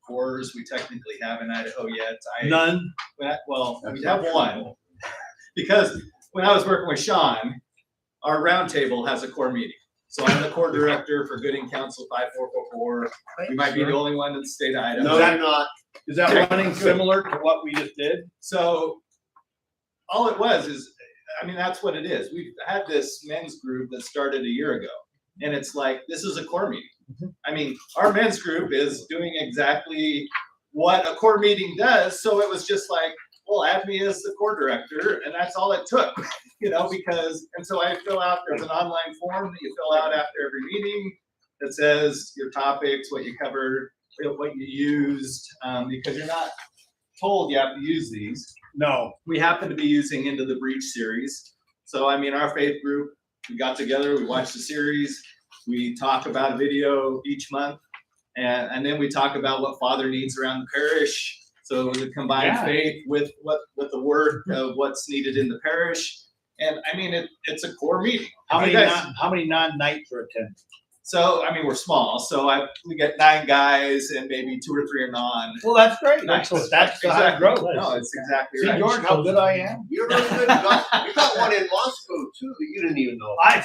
Speaker 12: cores we technically have in Idaho yet.
Speaker 3: None.
Speaker 12: Well, we have one, because when I was working with Sean, our roundtable has a core meeting. So I'm the core director for Gooding Council 5444. We might be the only one in the state of Idaho.
Speaker 1: No, you're not.
Speaker 3: Is that running similar to what we just did?
Speaker 12: So all it was is, I mean, that's what it is. We've had this men's group that started a year ago, and it's like, this is a core meeting. I mean, our men's group is doing exactly what a core meeting does. So it was just like, well, add me as the core director, and that's all it took, and so I fill out, there's an online form that you fill out after every meeting that says your topics, what you covered, what you used, because you're not told you have to use these.
Speaker 3: No.
Speaker 12: We happen to be using Into the Breach series. So, I mean, our faith group, we got together, we watched the series, we talk about a video each month, and then we talk about what Father needs around the parish. So the combined faith with the word of what's needed in the parish. And I mean, it's a core meeting.
Speaker 3: How many non-nights are attending?
Speaker 12: So, I mean, we're small, so we get 9 guys and maybe 2 or 3 are non.
Speaker 3: Well, that's great.
Speaker 12: Nice.
Speaker 3: That's how it
Speaker 12: exactly.
Speaker 3: grows.
Speaker 12: No, it's exactly
Speaker 3: See,
Speaker 12: right.
Speaker 3: George, how good I am?
Speaker 1: You're really good. You got one in Moscow too that you didn't even know.
Speaker 3: I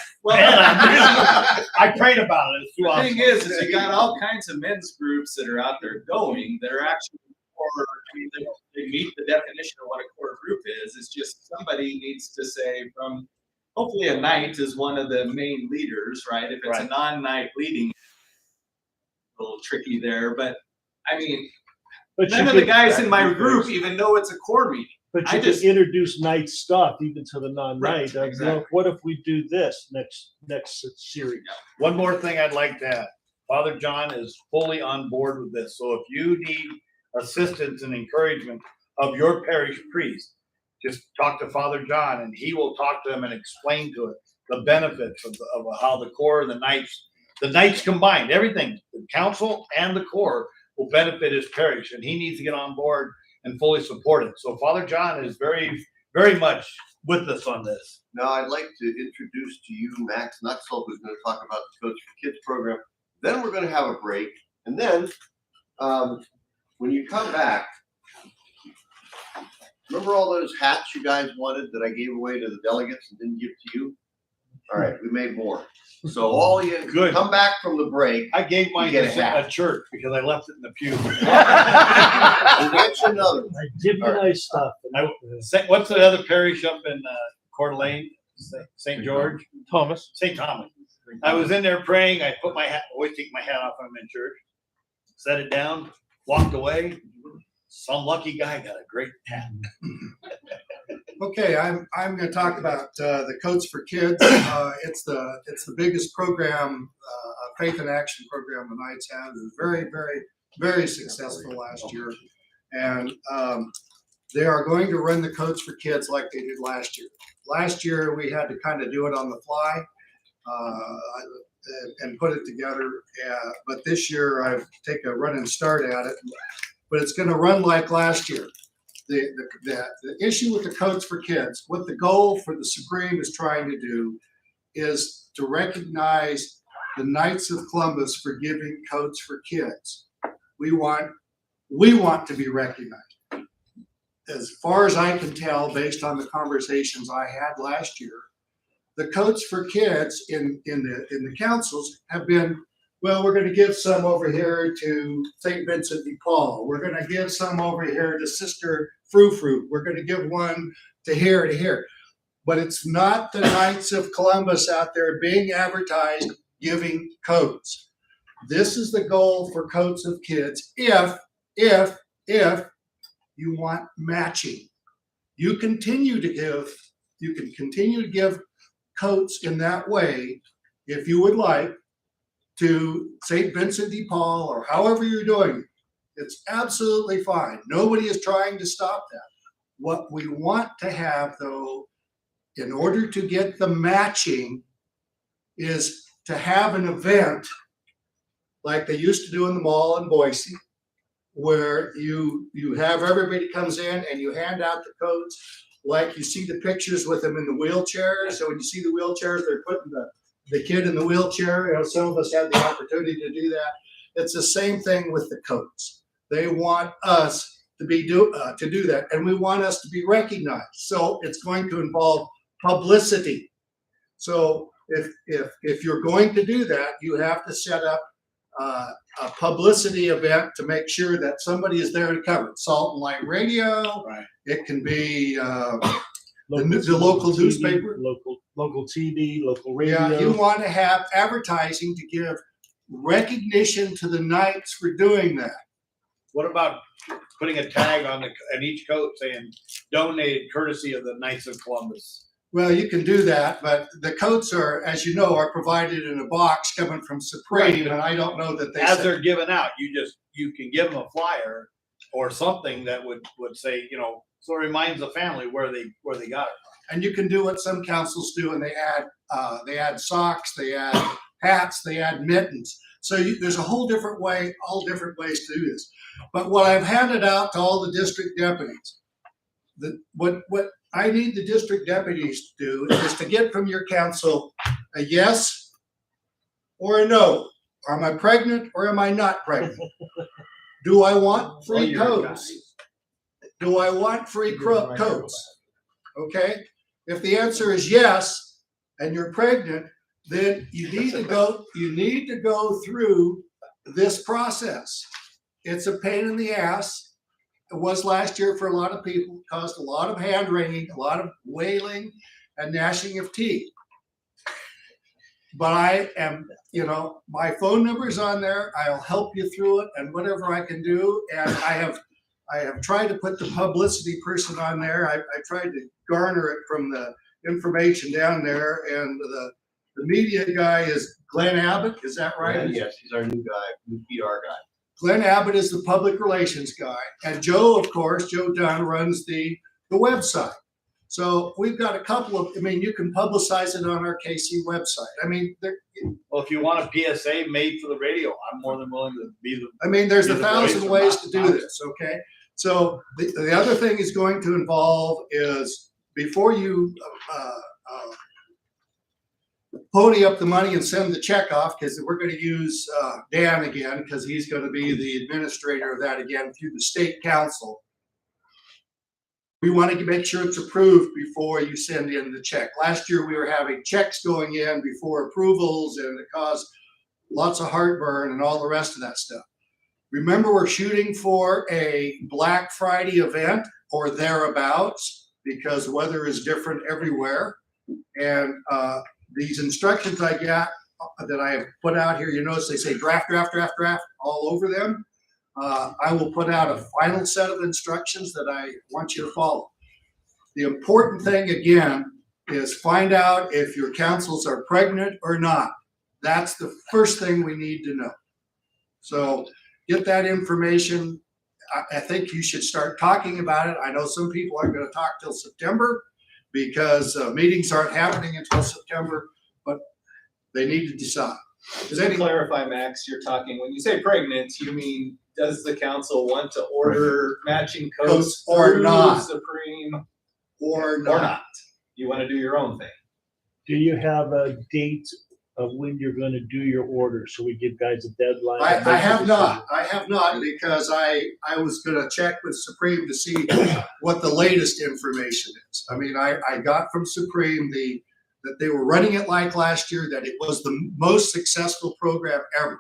Speaker 3: prayed about it. It's too
Speaker 12: The
Speaker 3: awesome.
Speaker 12: thing is you got all kinds of men's groups that are out there going that are actually core. I mean, they meet the definition of what a core group is. It's just somebody needs to say from, hopefully a knight is one of the main leaders, right? If it's a non-knight leading, a little tricky there, but I mean, none of the guys in my group even know it's a core meeting.
Speaker 7: But you can introduce night stuff even to the non-night.
Speaker 12: Right, exactly.
Speaker 7: What if we do this next series?
Speaker 3: One more thing I'd like to add. Father John is fully on board with this. So if you need assistance and encouragement of your parish priest, just talk to Father John and he will talk to them and explain to it the benefits of how the core and the knights combined, everything, the council and the core will benefit his parish, and he needs to get on board and fully support it. So Father John is very, very much with us on this.
Speaker 1: Now, I'd like to introduce to you Max Nuxel, who's going to talk about the Coach for Kids program. Then we're going to have a break. And then when you come back, Remember all those hats you guys wanted that I gave away to the delegates and didn't give to you? All right, we made more. So all you,
Speaker 3: Good.
Speaker 1: come back from the break.
Speaker 3: I gave mine
Speaker 1: You
Speaker 3: to
Speaker 1: get a hat.
Speaker 3: a church because I left it in the pew.
Speaker 1: We'll get you another one.
Speaker 7: I give you nice stuff.
Speaker 3: What's the other parish up in Coeur d'Alene? St. George?
Speaker 7: Thomas.
Speaker 3: St. Thomas. I was in there praying. I put my hat, always take my hat off when I'm in church. Set it down, walked away. Some lucky guy got a great hat.
Speaker 11: Okay, I'm going to talk about the Coats for Kids. It's the biggest program, faith and action program the Knights have. It was very, very, very successful last year, and they are going to run the Coats for Kids like they did last year. Last year we had to kind of do it on the fly and put it together, but this year I've taken a running start at it. But it's going to run like last year. The issue with the Coats for Kids, what the goal for the Supreme is trying to do is to recognize the Knights of Columbus for giving coats for kids. We want to be recognized. As far as I can tell, based on the conversations I had last year, the coats for kids in the councils have been, well, we're going to give some over here to St. Vincent de Paul. We're going to give some over here to Sister Frou Frou. We're going to give one to here. But it's not the Knights of Columbus out there being advertised giving coats. This is the goal for Coats of Kids. If you want matching, you can continue to give coats in that way if you would like to St. Vincent de Paul or however you're doing it. It's absolutely fine. Nobody is trying to stop that. What we want to have, though, in order to get the matching, is to have an event like they used to do in the mall in Boise, where you have everybody comes in and you hand out the coats, like you see the pictures with them in the wheelchairs. So when you see the wheelchairs, they're putting the kid in the wheelchair. You know, some of us had the opportunity to do that. It's the same thing with the coats. They want us to do that, and we want us to be recognized. So it's going to involve publicity. So if you're going to do that, you have to set up a publicity event to make sure that somebody is there to cover it. Salt and Light Radio.
Speaker 3: Right.
Speaker 11: It can be the local
Speaker 7: TV,
Speaker 11: newspaper.
Speaker 7: Local TV, local radio.
Speaker 11: Yeah, you want to have advertising to give recognition to the Knights for doing that.
Speaker 3: What about putting a tag on each coat saying donated courtesy of the Knights of Columbus?
Speaker 11: Well, you can do that, but the coats are, as you know, are provided in a box coming from Supreme, and I don't know that
Speaker 3: As they're given out, you can give them a flyer or something that would say, so it reminds the family where they got it from.
Speaker 11: And you can do what some councils do, and they add socks, they add hats, they add mittens. So there's a whole different way, all different ways to do this. But what I've handed out to all the district deputies, what I need the district deputies to do is to get from your council a yes or a no. Am I pregnant or am I not pregnant? Do I want free coats? Do I want free coats? Okay. If the answer is yes, and you're pregnant, then you need to go through this process. It's a pain in the ass. It was last year for a lot of people. It caused a lot of hand wringing, a lot of wailing and gnashing of teeth. But I am, my phone number is on there. I'll help you through it and whatever I can do. And I have tried to put the publicity person on there. I tried to garner it from the information down there. And the media guy is Glenn Abbott. Is that right?
Speaker 1: Yes, he's our new guy, new PR guy.
Speaker 11: Glenn Abbott is the public relations guy. And Joe, of course, Joe Dunn runs the website. So we've got a couple of, you can publicize it on our KC website.
Speaker 3: Well, if you want a PSA made for the radio, I'm more than willing to be the.
Speaker 11: There's
Speaker 3: be
Speaker 11: a
Speaker 3: the
Speaker 11: thousand
Speaker 3: voice
Speaker 11: ways
Speaker 3: of
Speaker 11: to do this, okay? So the other thing is going to involve is before you pony up the money and send the check off, because we're going to use Dan again, because he's going to be the administrator of that again through the state council. we want to make sure it's approved before you send in the check. Last year, we were having checks going in before approvals, and it caused lots of heartburn and all the rest of that stuff. Remember, we're shooting for a Black Friday event or thereabouts because weather is different everywhere. And these instructions I got that I have put out here, you notice they say draft, draft, draft, draft all over them. I will put out a final set of instructions that I want you to follow. The important thing, again, is find out if your councils are pregnant or not. That's the first thing we need to know. So get that information. I think you should start talking about it. I know some people aren't going to talk till September because meetings aren't happening until September, but they need to decide.
Speaker 12: Just to clarify, Max, you're talking, when you say pregnant, you mean, does the council want to order matching coats
Speaker 11: Or
Speaker 12: through
Speaker 11: not.
Speaker 12: Supreme?
Speaker 11: Or
Speaker 12: Or not? You want to do your own thing?
Speaker 7: Do you have a date of when you're gonna do your order, so we give guys a deadline?
Speaker 11: I have not because I was gonna check with Supreme to see what the latest information is. I mean, I got from Supreme that they were running it like last year, that it was the most successful program ever.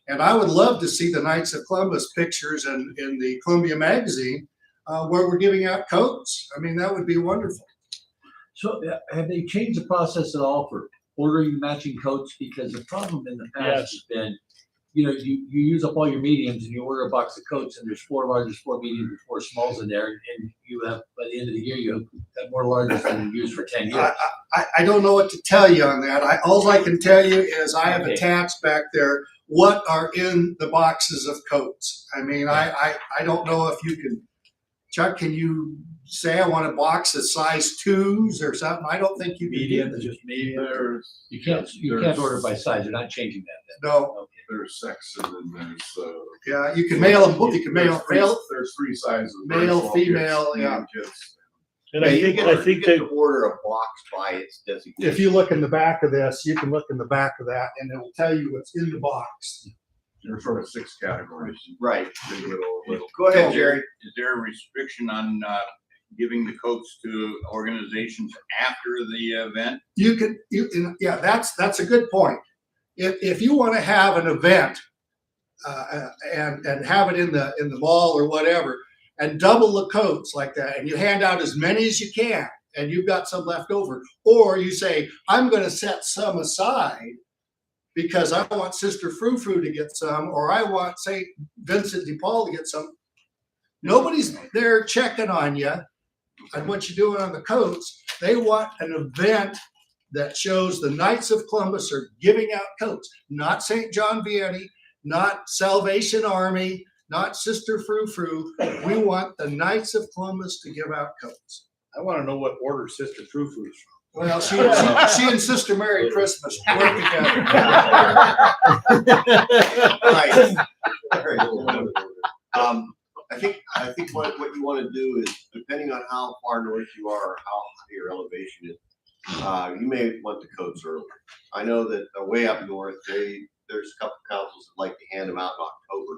Speaker 11: And I would love to see the Knights of Columbus pictures in the Columbia magazine where we're giving out coats. I mean, that would be wonderful.
Speaker 13: So have they changed the process at all for ordering matching coats? Because the problem in the past has been, you use up all your mediums and you order a box of coats and there's 4 larges, 4 mediums, and 4 smalls in there. And you have, by the end of the year, you have more larges than you used for 10 years.
Speaker 11: I don't know what to tell you on that. All I can tell you is I have attached back there what are in the boxes of coats. I mean, I don't know if you can, Chuck, can you say I want a box of size 2s or something? I don't think you can.
Speaker 13: Medium, just medium. You can't order by size. They're not changing that then.
Speaker 11: No.
Speaker 14: There's sex and then there's,
Speaker 11: Yeah, you can mail them, you can mail,
Speaker 14: there's 3 sizes. very
Speaker 11: male,
Speaker 14: small kids,
Speaker 11: female, yeah.
Speaker 14: medium kids.
Speaker 7: And I think they
Speaker 1: order a box by its designation.
Speaker 11: If you look in the back of this, you can look in the back of that and it'll tell you what's in the box.
Speaker 14: There's sort of 6 categories.
Speaker 1: Right.
Speaker 14: Big, little.
Speaker 1: Go ahead, Jerry.
Speaker 15: Is there a restriction on giving the coats to organizations after the event?
Speaker 11: You can, yeah, that's a good point. If you want to have an event and have it in the mall or whatever, and double the coats like that, and you hand out as many as you can, and you've got some left over, or you say, I'm going to set some aside because I want Sister Frou Frou to get some, or I want St. Vincent de Paul to get some. Nobody's there checking on you and what you're doing on the coats. They want an event that shows the Knights of Columbus are giving out coats, not St. John Vianney, not Salvation Army, not Sister Frou Frou. We want the Knights of Columbus to give out coats.
Speaker 3: I want to know what order Sister Frou Frou is from.
Speaker 11: Well, she and Sister Merry Christmas work together.
Speaker 1: Right. I think what you want to do is, depending on how far north you are, or how high your elevation is, you may want the coats early. I know that way up north, there's a couple councils that like to hand them out in October,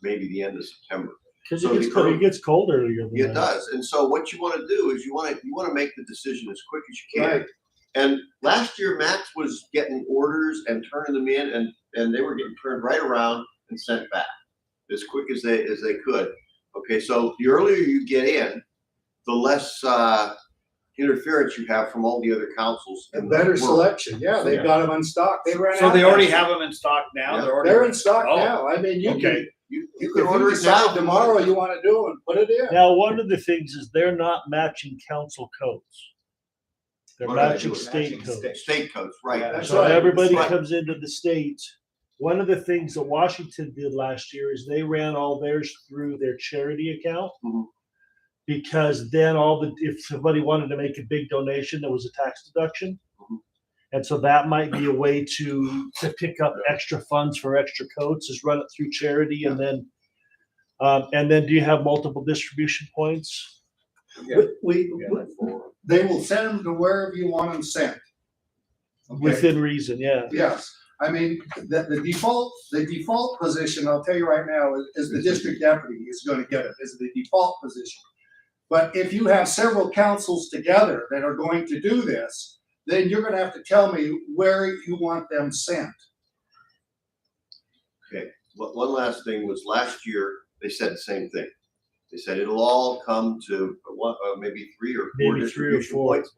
Speaker 1: maybe the end of September.
Speaker 7: Because it gets cold earlier.
Speaker 1: It does. And so what you want to do is you want to make the decision as quick as you can.
Speaker 11: Right.
Speaker 1: And last year, Max was getting orders and turning them in, and they were getting turned right around and sent back as quick as they could. Okay, so the earlier you get in, the less interference you have from all the other councils.
Speaker 11: A better selection. Yeah, they've got them in stock. They ran out.
Speaker 3: So they already have them in stock now?
Speaker 11: Yeah, they're in stock now. I mean, you can order it now. Tomorrow you want to do them, put it in.
Speaker 7: Now, one of the things is they're not matching council codes. They're matching state codes.
Speaker 1: State codes, right.
Speaker 11: That's
Speaker 7: So
Speaker 11: right.
Speaker 7: everybody
Speaker 11: That's right.
Speaker 7: comes into the states. One of the things that Washington did last year is they ran all theirs through their charity account. Because then if somebody wanted to make a big donation, there was a tax deduction. And so that might be a way to pick up extra funds for extra coats, is run it through charity. And then do you have multiple distribution points?
Speaker 11: They will send them to wherever you want them sent. Okay?
Speaker 7: Within reason, yeah.
Speaker 11: Yes. I mean, the default position, I'll tell you right now, is the district deputy is going to get it, is the default position. But if you have several councils together that are going to do this, then you're gonna have to tell me where you want them sent.
Speaker 1: Okay, one last thing was last year, they said the same thing. They said it'll all come to one, maybe 3 or 4
Speaker 7: Maybe 3 or
Speaker 1: distribution
Speaker 7: 4.
Speaker 1: points,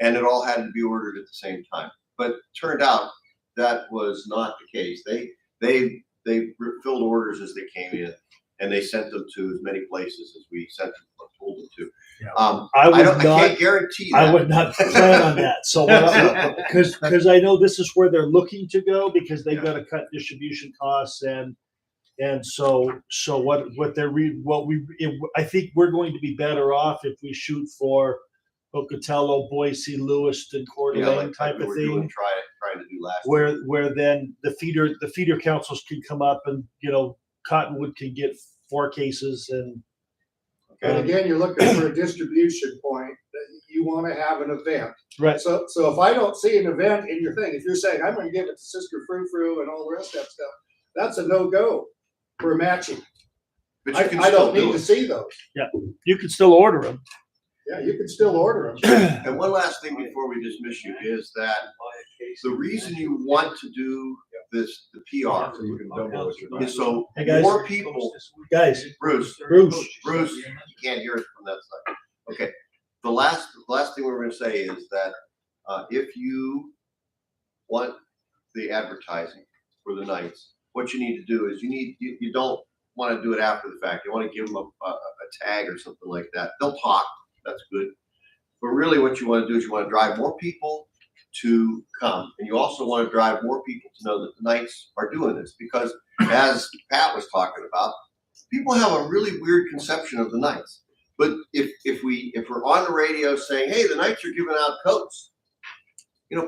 Speaker 1: and it all had to be ordered at the same time. But turned out that was not the case. They filled orders as they came in, and they sent them to as many places as we sent them, told them to. I can't guarantee that.
Speaker 7: I would not plan on that. So, because I know this is where they're looking to go, because they've got to cut distribution costs and so what they're I think we're going to be better off if we shoot for Pocatello, Boise, Lewiston, Coeur
Speaker 1: Yeah,
Speaker 7: d'Alene
Speaker 1: like
Speaker 7: type
Speaker 1: we
Speaker 7: of
Speaker 1: were
Speaker 7: thing.
Speaker 1: trying to do last year.
Speaker 7: Where then the feeder councils can come up and, Cottonwood can get 4 cases and.
Speaker 11: And again, you're looking for a distribution point, that you wanna have an event.
Speaker 7: Right.
Speaker 11: So if I don't see an event in your thing, if you're saying, I'm gonna give it to Sister Frou Frou and all the rest of that stuff, that's a no-go for matching.
Speaker 1: But you can
Speaker 11: I
Speaker 1: still
Speaker 11: don't need
Speaker 1: do
Speaker 11: to
Speaker 1: it.
Speaker 11: see those.
Speaker 7: Yeah, you can still order them.
Speaker 11: Yeah, you can still order them.
Speaker 1: And one last thing before we dismiss you is that the reason you want to do this, the PR, is so
Speaker 7: Hey, guys.
Speaker 1: more people.
Speaker 7: Guys,
Speaker 1: Bruce, you can't hear us from that side. Okay, the last thing we're gonna say is that, if you want the advertising for the nights, what you need to do is you don't wanna do it after the fact. You wanna give them a tag or something like that. They'll talk, that's good. But really what you wanna do is you wanna drive more people to come. And you also wanna drive more people to know that the Knights are doing this, because as Pat was talking about, people have a really weird conception of the Knights. But if we're on the radio saying, hey, the Knights are giving out coats,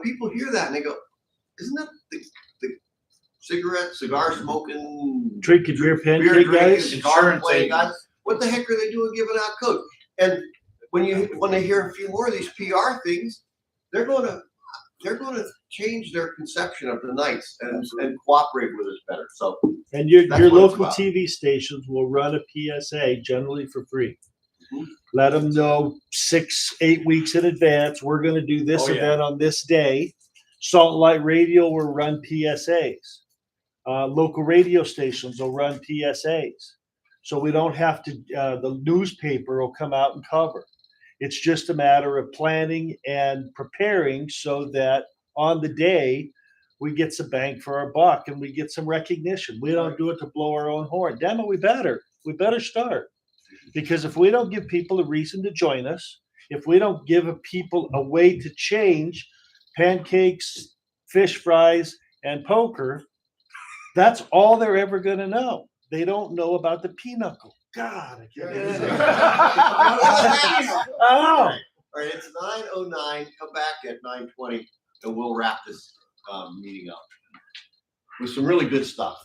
Speaker 1: people hear that and they go, isn't that the cigar smoking,
Speaker 7: drinking beer pancake
Speaker 1: drinking,
Speaker 7: guys,
Speaker 1: guitar playing guys? What the heck are they doing giving out coats? And when they hear a few more of these PR things, they're going to change their conception of the Knights and cooperate with us better. So,
Speaker 7: and your
Speaker 1: that's what it's
Speaker 7: local
Speaker 1: about.
Speaker 7: TV stations will run a PSA generally for free.
Speaker 1: Mhm.
Speaker 7: Let them know 6-8 weeks in advance. We're going to do this
Speaker 3: Oh, yeah.
Speaker 7: event on this day. Salt and Light Radio will run PSAs. Local radio stations will run PSAs. So we don't have to. The newspaper will come out and cover. It's just a matter of planning and preparing so that on the day we get some bang for our buck and we get some recognition. We don't do it to blow our own horn. Damn it, we better start. Because if we don't give people a reason to join us, if we don't give people a way to change pancakes, fish fries, and poker, that's all they're ever going to know. They don't know about the pinochle. God, I can't believe it. I know.
Speaker 1: All right, it's 9:09. Come back at 9:20 and we'll wrap this meeting up with some really good stuff.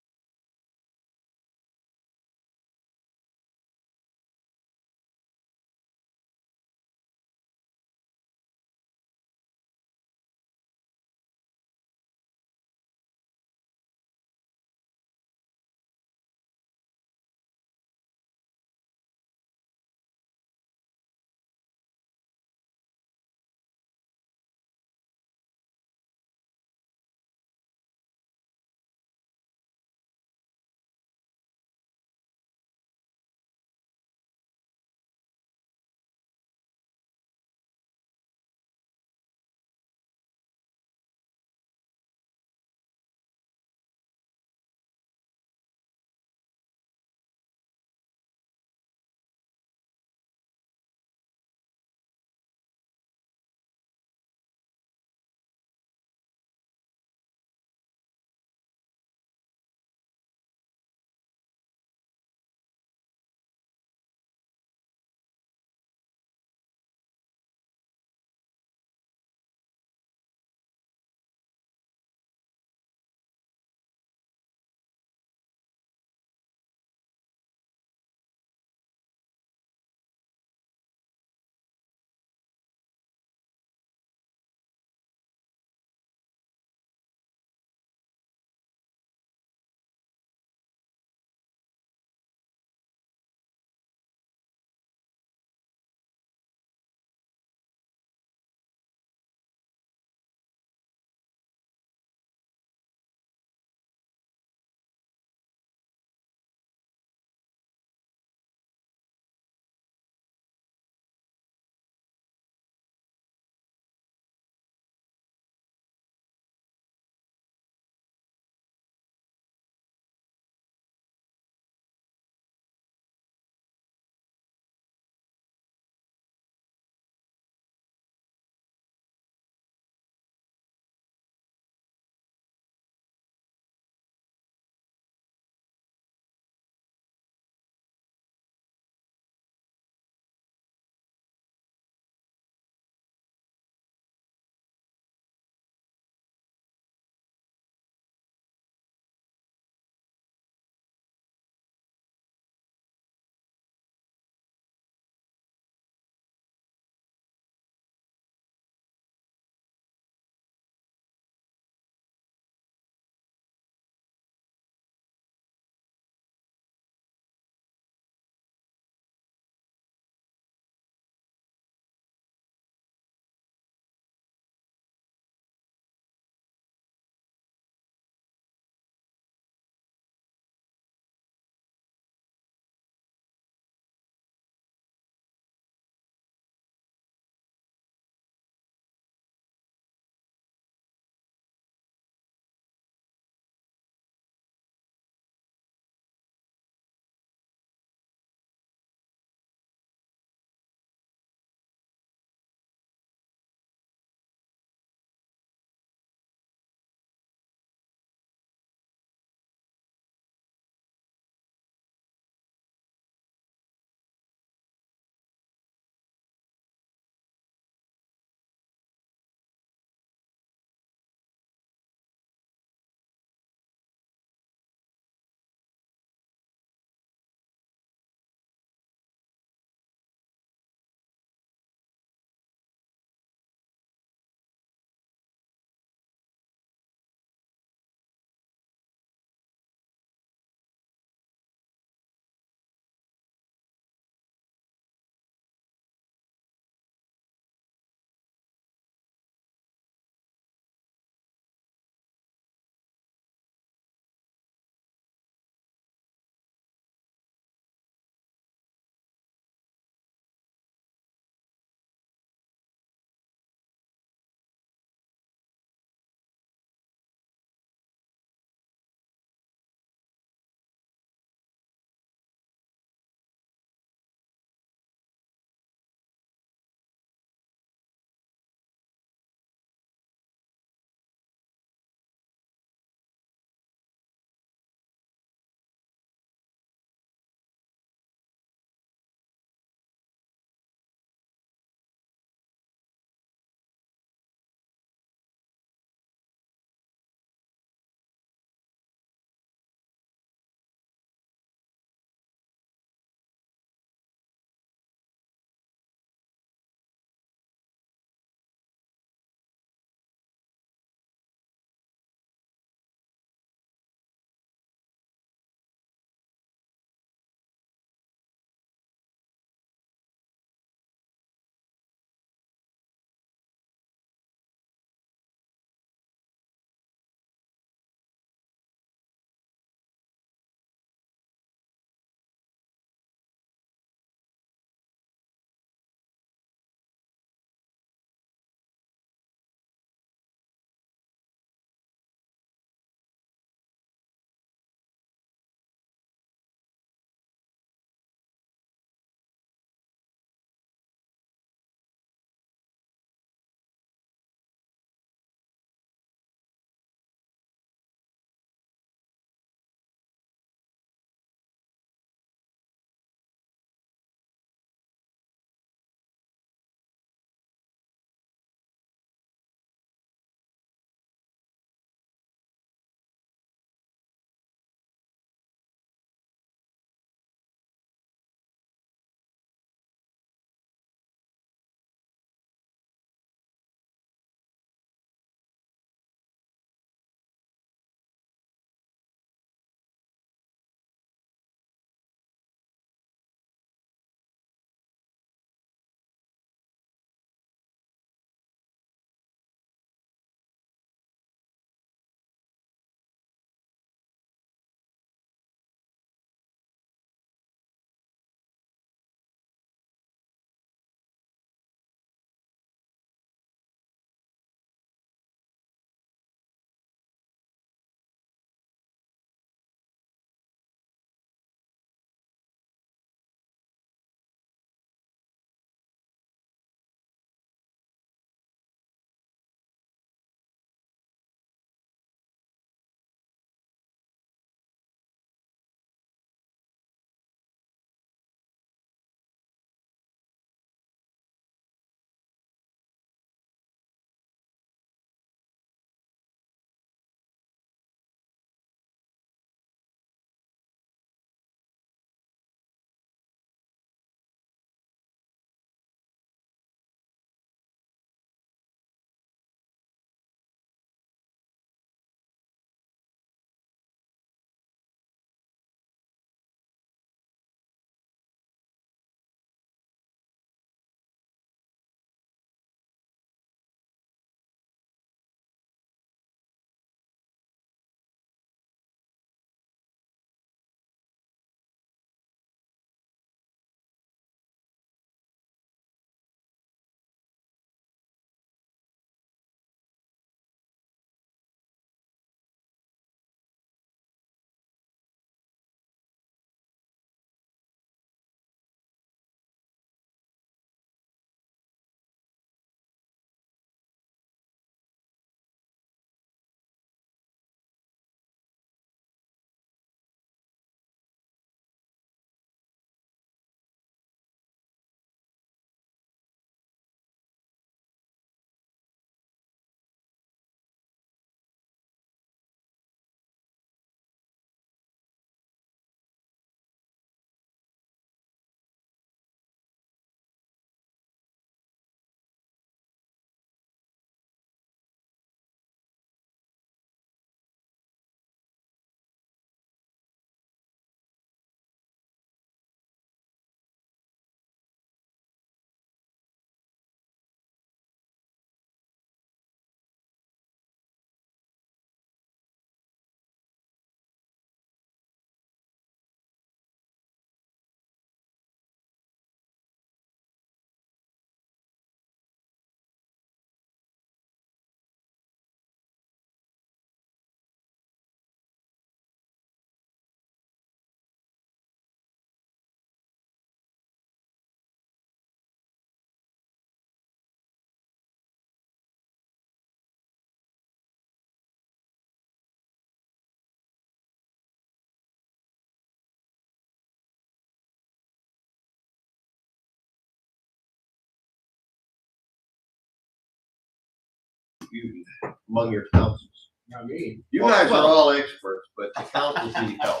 Speaker 1: confusion among your councils?
Speaker 5: Not me.
Speaker 1: You guys are all experts, but the councils need help.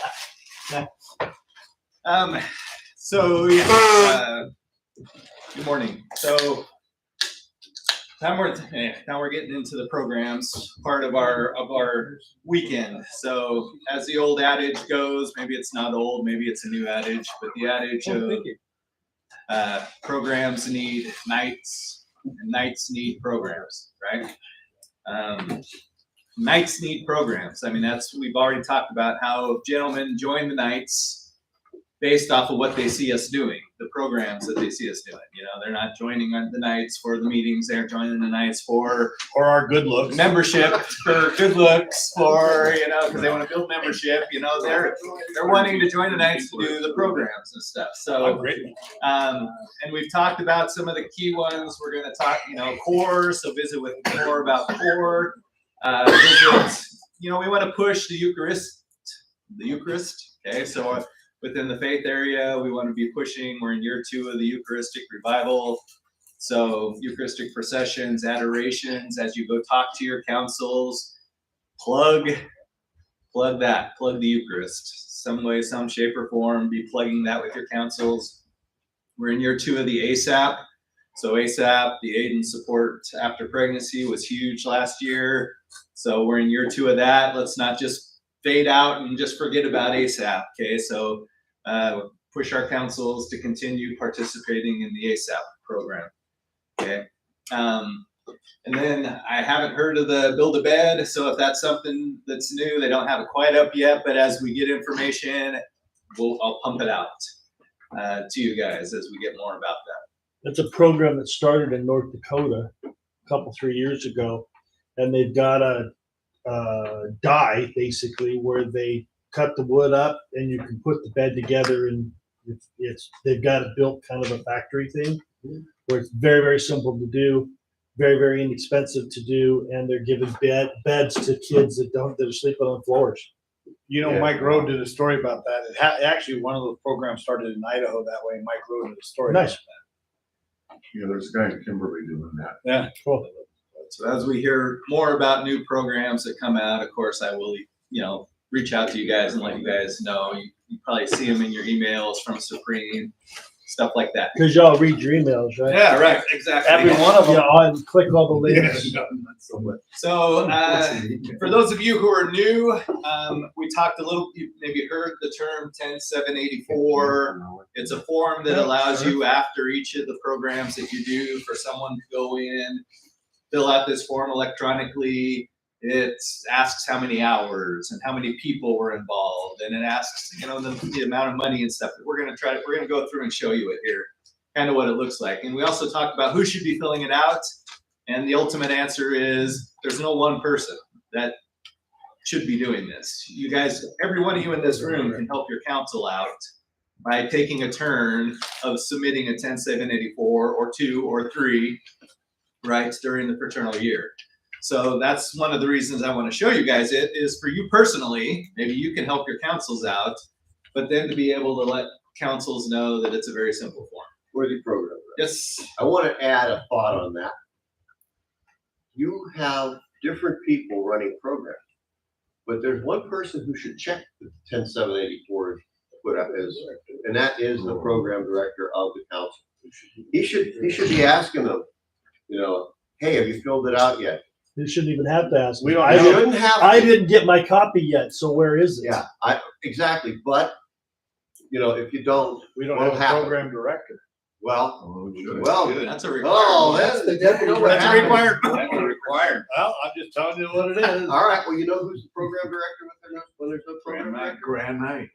Speaker 12: Good morning. So now we're getting into the programs part of our weekend. So as the old adage goes, maybe it's not old, maybe it's a new adage, but the adage of programs need nights and nights need programs, right? Nights need programs. I mean, we've already talked about how gentlemen join the nights based off of what they see us doing, the programs that they see us doing. You know, they're not joining on the nights for the meetings, they're joining the nights for
Speaker 3: our good looks.
Speaker 12: Membership, for good looks, for, you know, because they want to build membership, you know, they're wanting to join the nights to do the programs and stuff. So, and we've talked about some of the key ones. We're going to talk, you know, core, so visit with more about core. Visit, you know, we want to push the Eucharist, okay, so within the faith area, we want to be pushing, we're in year 2 of the Eucharistic revival. So Eucharistic processions, adorations, as you go talk to your councils, plug the Eucharist. Some way, some shape or form, be plugging that with your councils. We're in year 2 of the ASAP. So ASAP, the aid and support after pregnancy, was huge last year. So we're in year 2 of that. Let's not just fade out and just forget about ASAP, okay? So push our councils to continue participating in the ASAP program, okay? And then I haven't heard of the Build a Bed, so if that's something that's new, they don't have it quite up yet, but as we get information, I'll pump it out to you guys as we get more about that.
Speaker 7: That's a program that started in North Dakota a 3 years ago, and they've got a die basically where they cut the wood up and you can put the bed together, and they've got it built kind of a factory thing where it's very, very simple to do, very, very inexpensive to do, and they're giving beds to kids that are sleeping on floors.
Speaker 3: You know, Mike Rowe did a story about that. Actually, one of those programs started in Idaho that way. Mike Rowe did a story.
Speaker 7: Nice.
Speaker 3: About that.
Speaker 14: Yeah, there's a guy in Kimberly doing that.
Speaker 3: Yeah,
Speaker 7: cool.
Speaker 12: So as we hear more about new programs that come out, of course, I will, you know, reach out to you guys and let you guys know. You probably see them in your emails from Supreme, stuff like that.
Speaker 7: Because y'all read your emails, right?
Speaker 12: Yeah, right, exactly.
Speaker 7: Every one of them. Yeah, and click all the links.
Speaker 12: So for those of you who are new, we talked a little, you maybe heard the term 10784. It's a form that allows you after each of the programs that you do for someone to go in, fill out this form electronically. It asks how many hours and how many people were involved, and it asks, you know, the amount of money and stuff. We're gonna go through and show you it here, kind of what it looks like. And we also talked about who should be filling it out, and the ultimate answer is there's no one person that should be doing this. You guys, every one of you in this room can help your council out by taking a turn of submitting a 10784 or 2 or 3, right, during the fraternal year. So that's one of the reasons I want to show you guys it, is for you personally, maybe you can help your councils out, but then to be able to let councils know that it's a very simple form.
Speaker 1: For the program.
Speaker 12: Yes.
Speaker 1: I want to add a thought on that. You have different people running programs, but there's one person who should check the 10784 put up as, and that is the program director of the council. He should be asking them, you know, hey, have you filled it out yet?
Speaker 7: You shouldn't even have to ask.
Speaker 1: We don't. I shouldn't have.
Speaker 7: I didn't get my copy yet, so where is it?
Speaker 1: Yeah, exactly. But you know, if you don't,
Speaker 3: we don't have a program director.
Speaker 1: Well,
Speaker 12: that's a requirement.
Speaker 1: Oh, that's the deputy.
Speaker 3: That's a required.
Speaker 12: That's a required.
Speaker 3: Well, I'm just telling you what it is.
Speaker 1: All right. Well, you know who's the program director when there's no program director?
Speaker 14: Grand Night.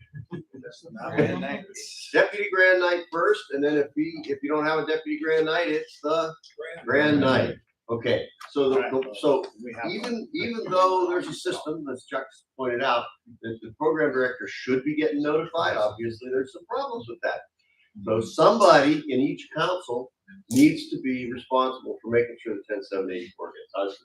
Speaker 12: Grand Night.
Speaker 1: Deputy Grand Night first, and then if you don't have a deputy Grand Night, it's the Grand Night. Okay. So even though there's a system, as Chuck's pointed out, that the program director should be getting notified. Obviously, there's some problems with that. So somebody in each council needs to be responsible for making sure the 10784 gets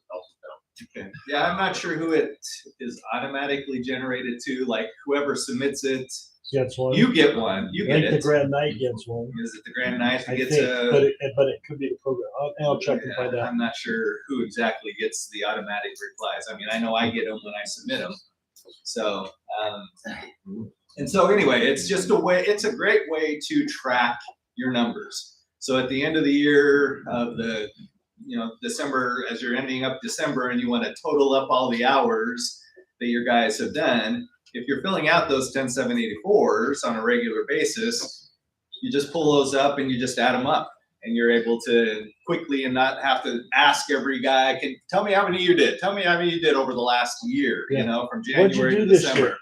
Speaker 1: down.
Speaker 12: Okay. Yeah, I'm not sure who it is automatically generated to, like whoever submits it
Speaker 7: Gets one.
Speaker 12: You get one. You
Speaker 7: I
Speaker 12: get
Speaker 7: think the
Speaker 12: it.
Speaker 7: Grand Knight gets one.
Speaker 12: Is it the Grand Knight
Speaker 7: I
Speaker 12: who gets
Speaker 7: think, but
Speaker 12: a?
Speaker 7: it could be the program. I'll check and find out.
Speaker 12: I'm not sure who exactly gets the automatic replies. I mean, I know I get them when I submit them. So, and so anyway, it's just a way, it's a great way to track your numbers. So at the end of the year of the, December, as you're ending up December and you want to total up all the hours that your guys have done, if you're filling out those 10784s on a regular basis, you just pull those up and you just add them up. And you're able to quickly and not have to ask every guy, can tell me how many you did. Tell me how many you did over the last year,
Speaker 7: Yeah.
Speaker 12: from
Speaker 7: What'd you
Speaker 12: January
Speaker 7: do
Speaker 12: to
Speaker 7: this
Speaker 12: December.
Speaker 7: year?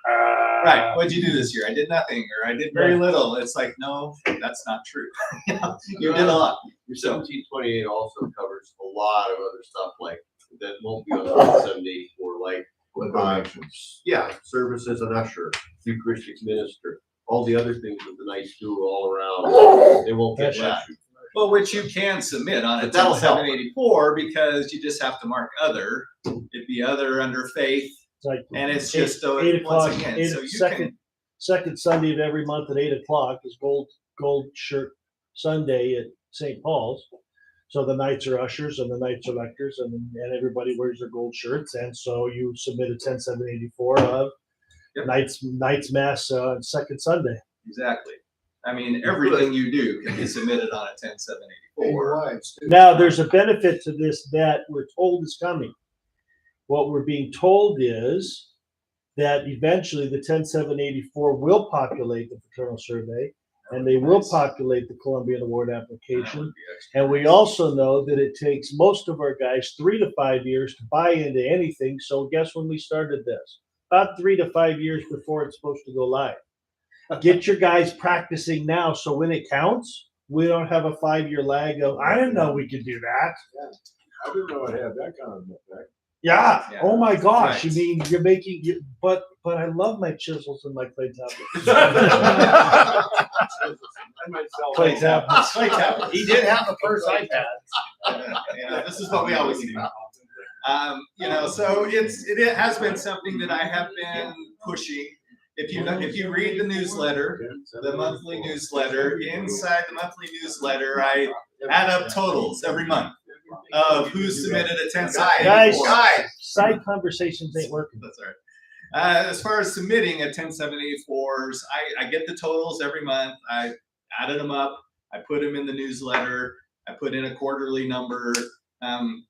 Speaker 12: Right. What'd you do this year? I did nothing, or I did very
Speaker 7: Yeah.
Speaker 12: little. It's like, no, that's not true. You did a lot.
Speaker 1: Your 1728 also covers a lot of other stuff like that won't be on the 784, like yeah, service as an usher, Eucharistic minister, all the other things that the Knights do all around. They won't get that.
Speaker 12: Well, which you can submit on a
Speaker 1: But that'll help.
Speaker 12: 10784 because you just have to mark other. It'd be other under faith,
Speaker 7: It's like
Speaker 12: and it's
Speaker 7: eight-
Speaker 12: just
Speaker 7: 8 o'clock.
Speaker 12: once again. So you
Speaker 7: Second Sunday of every month at 8 o'clock is gold shirt Sunday at St. Paul's. So the Knights are ushers and the Knights are lectors, and everybody wears their gold shirts. And so you submit a 10784 of Knights Mass on second Sunday.
Speaker 12: Exactly. I mean, everything you do can be submitted on a 10784.
Speaker 7: Now, there's a benefit to this that we're told is coming. What we're being told is that eventually the 10784 will populate the fraternal survey, and they will populate the Columbian Award application. And we also know that it takes most of our guys 3 to 5 years to buy into anything. So guess when we started this? About 3 to 5 years before it's supposed to go live. Get your guys practicing now, so when it counts, we don't have a 5-year lag of, I didn't know we could do that.
Speaker 14: I didn't know it had that kind of effect.
Speaker 7: Yeah.
Speaker 12: Yeah.
Speaker 7: Oh my gosh.
Speaker 12: Right.
Speaker 7: I mean, you're making you, but I love my chisels and my clay tablets. Clay tablets.
Speaker 12: Clay tablet.
Speaker 3: He did have the first iPad.
Speaker 12: Yeah, this is what we always do. So it has been something that I have been pushing. If you read the newsletter, the monthly newsletter, inside the monthly newsletter, I add up totals every month of who submitted a 10784.
Speaker 7: Guys, side conversations ain't working.
Speaker 12: That's all right. As far as submitting a 10784s, I get the totals every month. I added them up. I put them in the newsletter. I put in a quarterly number.